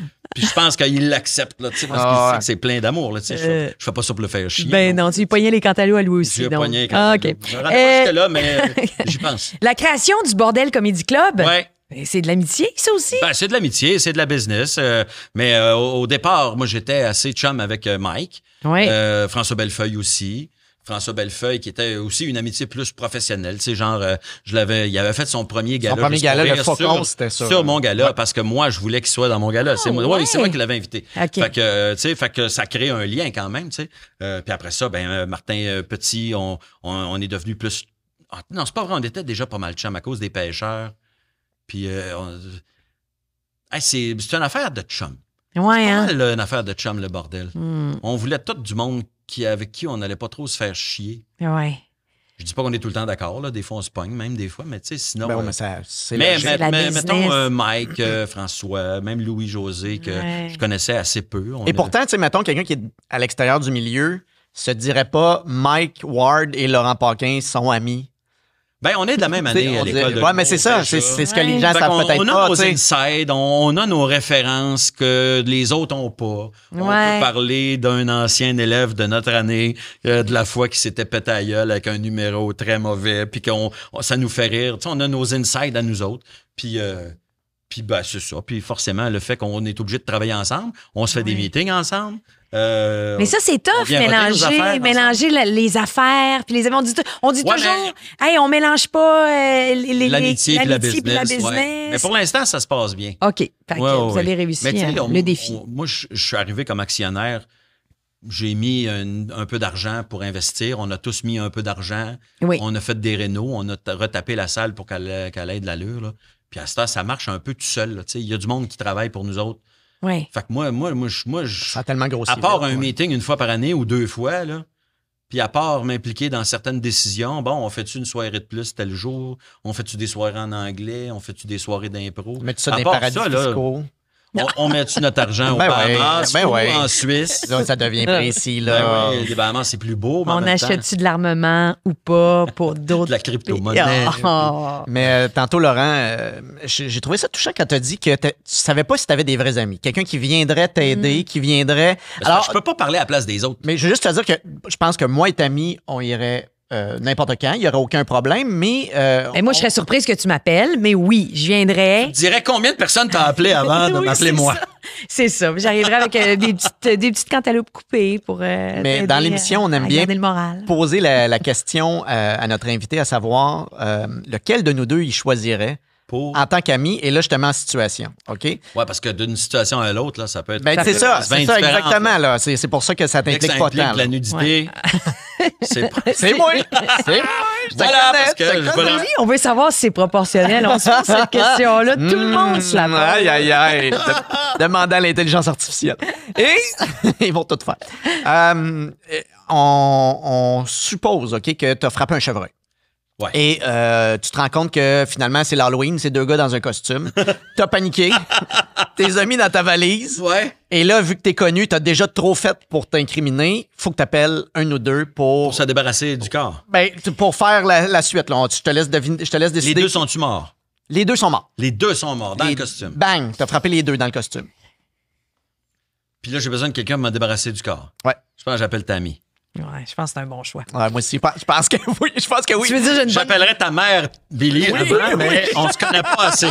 je pense qu'il l'accepte, là, tu sais, parce qu'il sait que c'est plein d'amour, là, tu sais. Je fais pas ça pour le faire chier. Ben non, tu lui pognais les cantalous à lui aussi. J'ai donc. pogné les Ah, cantalous. OK. Je rentre pas jusque-là, mais j'y pense. La création du Bordel Comedy Club, Ouais. c'est de l'amitié, ça aussi? Ben, c'est de l'amitié, c'est de la business. Mais au départ, moi, j'étais assez chum avec Mike. Oui. François Bellefeuille aussi. François Bellefeuille, qui était aussi une amitié plus professionnelle. Tu sais, genre, il avait fait son premier gala. Son premier gala, le Faucon, c'était ça. Sur mon gala, parce que moi, je voulais qu'il soit dans mon gala. C'est moi qui l'avais invité. Okay. Fait que ça crée un lien quand même, tu sais. Puis après ça, Martin Petit, on est devenu plus... Ah, non, c'est pas vrai, on était déjà pas mal chum à cause des pêcheurs. Puis c'est une affaire de chum. Ouais, C'est hein? pas mal, une affaire de chum, le bordel. On voulait tout du monde avec qui on n'allait pas trop se faire chier. Ouais. Je dis pas qu'on est tout le temps d'accord, là. Des fois, on se pogne, même des fois, mais tu sais, sinon... Ben, mais c'est mais la mettons Mike, François, même Louis-José, que je connaissais assez peu. Et pourtant, tu sais, mettons, quelqu'un qui est à l'extérieur du milieu se dirait pas Mike Ward et Laurent Paquin sont amis. Ben, on est de la même année à l'école de ouais, mais c'est ça. C'est ce que les gens savent peut-être on pas. a nos insides, on a nos références que les autres n'ont pas. On peut parler d'un ancien élève de notre année, de la fois qui s'était pété à gueule avec un numéro très mauvais, puis ça nous fait rire. T'sais, on a nos insides à nous autres. Puis c'est ça. Puis forcément, le fait qu'on est obligé de travailler ensemble, on se fait des meetings ensemble. Mais ça, c'est tough, mélanger les affaires. Puis on dit toujours, hey, on mélange pas l'amitié et la business. Ouais. Mais pour l'instant, ça se passe bien. OK. Fait que vous avez réussi le défi. Moi, je suis arrivé comme actionnaire. J'ai mis un peu d'argent pour investir. On a tous mis un peu d'argent. Oui. On a fait des rénos. On a retapé la salle pour qu'elle ait de l'allure. Là. Puis à ce temps, ça marche un peu tout seul. Il y a du monde qui travaille pour nous autres. Oui. Fait que moi, ça a tellement grossi. À part un meeting une fois par année ou 2 fois, là, puis à part m'impliquer dans certaines décisions, bon, on fait-tu une soirée de plus tel jour? On fait-tu des soirées en anglais? On fait-tu des soirées d'impro? Mets-tu ça dans les paradis fiscaux? On met-tu notre argent au Bahamas ou en Suisse? Là, ça devient précis. Là. Ben oui, les Bahamas, c'est plus beau. Mais on achète-tu de l'armement ou pas pour d'autres? De la crypto-monnaie. Oh. Mais tantôt, Laurent, j'ai trouvé ça touchant quand tu as dit que tu savais pas si tu avais des vrais amis. Quelqu'un qui viendrait t'aider, qui viendrait... Alors, je peux pas parler à la place des autres. Mais je veux juste te dire que je pense que moi et ta amie, on irait... n'importe quand, il n'y aurait aucun problème, mais... moi, je serais surprise que tu m'appelles, mais oui, je viendrais... Tu dirais combien de personnes t'as appelé avant de m'appeler moi? C'est ça. J'arriverais avec des petites cantaloupes coupées pour... mais dans l'émission, on aime bien poser la question à notre invité, à savoir lequel de nous deux il choisirait en tant qu'ami, et là, je te mets en situation, OK? Oui, parce que d'une situation à l'autre, là, ça peut être... Ben, c'est ça, exactement. Là. C'est pour ça que ça t'implique pas tant. La nudité, c'est moi. C'est moi. Voilà, parce que... On veut savoir si c'est proportionnel. On se pose cette question-là. Tout le monde se la pose. Aïe. Demandant à l'intelligence artificielle. Et ils vont tout faire. On suppose, OK, que tu as frappé un chevreuil. Ouais. Et tu te rends compte que finalement, c'est l'Halloween, c'est 2 gars dans un costume. T'as paniqué, t'es mis dans ta valise. Ouais. Et là, vu que t'es connu, t'as déjà trop fait pour t'incriminer. Faut que t'appelles un ou deux pour se débarrasser du corps. Ben, pour faire la suite. Là. Je te laisse décider. Les deux sont-tu morts? Les deux sont morts. Les deux sont morts dans le costume. Bang! T'as frappé les deux dans le costume. Puis là, j'ai besoin de quelqu'un pour me débarrasser du corps. Ouais. Je pense que j'appelle ta amie. Ouais, je pense que c'est un bon choix. Ouais, moi aussi, je pense que oui. Je pense que oui. Tu veux dire, j'appellerais ta mère, Billy, mais on se connaît pas assez.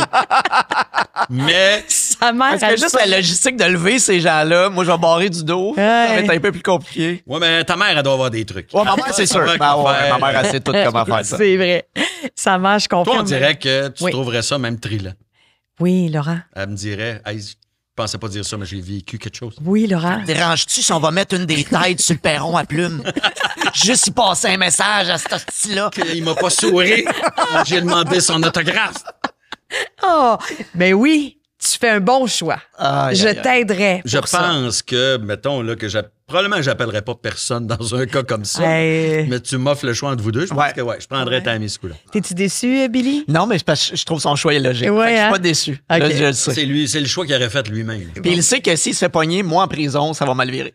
Mais sa mère, parce que juste la logistique de lever ces gens-là, moi, je vais barrer du dos. Ouais. Ça va être un peu plus compliqué. Ouais, mais ta mère, elle doit avoir des trucs. Ouais, ma mère, c'est sûr. Ma mère, elle sait tout comment faire ça. C'est vrai. Sa mère, je comprends. Toi, on dirait que tu trouverais ça même trillant. Oui, Laurent. Elle me dirait, hey, je pensais pas dire ça, mais j'ai vécu quelque chose. Oui, Laurent. Déranges-tu si on va mettre une des têtes sur le perron à plumes? Juste y passer un message à ce style-là. Il m'a pas souri. J'ai demandé son autographe. Oh, ben oui, tu fais un bon choix. Je t'aiderai. Je pense que, mettons, là, que probablement, j'appellerais pas personne dans un cas comme ça. Mais tu m'offres le choix entre vous deux. Je pense que je prendrais ta amie ce coup-là. T'es-tu déçu, Billy? Non, mais je trouve son choix logique. Ouais, je suis pas déçu. Okay. Je le sais. C'est le choix qu'il aurait fait lui-même. Puis il sait que s'il se fait pogner, moi en prison, ça va mal virer.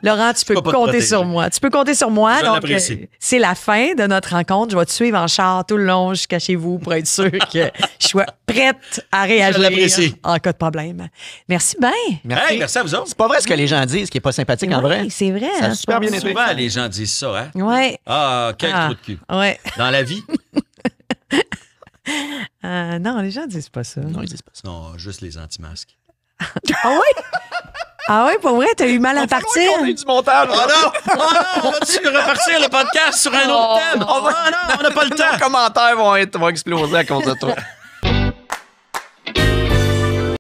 Laurent, tu peux compter sur moi. Tu peux compter sur moi. Je l'apprécie. C'est la fin de notre rencontre. Je vais te suivre en char tout le long jusqu'à chez vous pour être sûr que je sois prête à réagir en cas de problème. Merci bien. Merci. Hey, merci à vous autres. C'est pas vrai ce que les gens disent, qui est pas sympathique en vrai. C'est vrai. Ça a super bien été. Souvent, les gens disent ça, hein? Ouais. Ah, quel trou de cul. Ouais. Dans la vie? Non, les gens disent pas ça. Non, ils disent pas ça. Non, juste les anti-masques. Ah ouais? Ah oui, pour vrai, t'as eu mal à partir? On est du montage. Oh non, on va-tu repartir le podcast sur un autre thème? Oh non, on n'a pas le temps. Les commentaires vont exploser à cause de toi.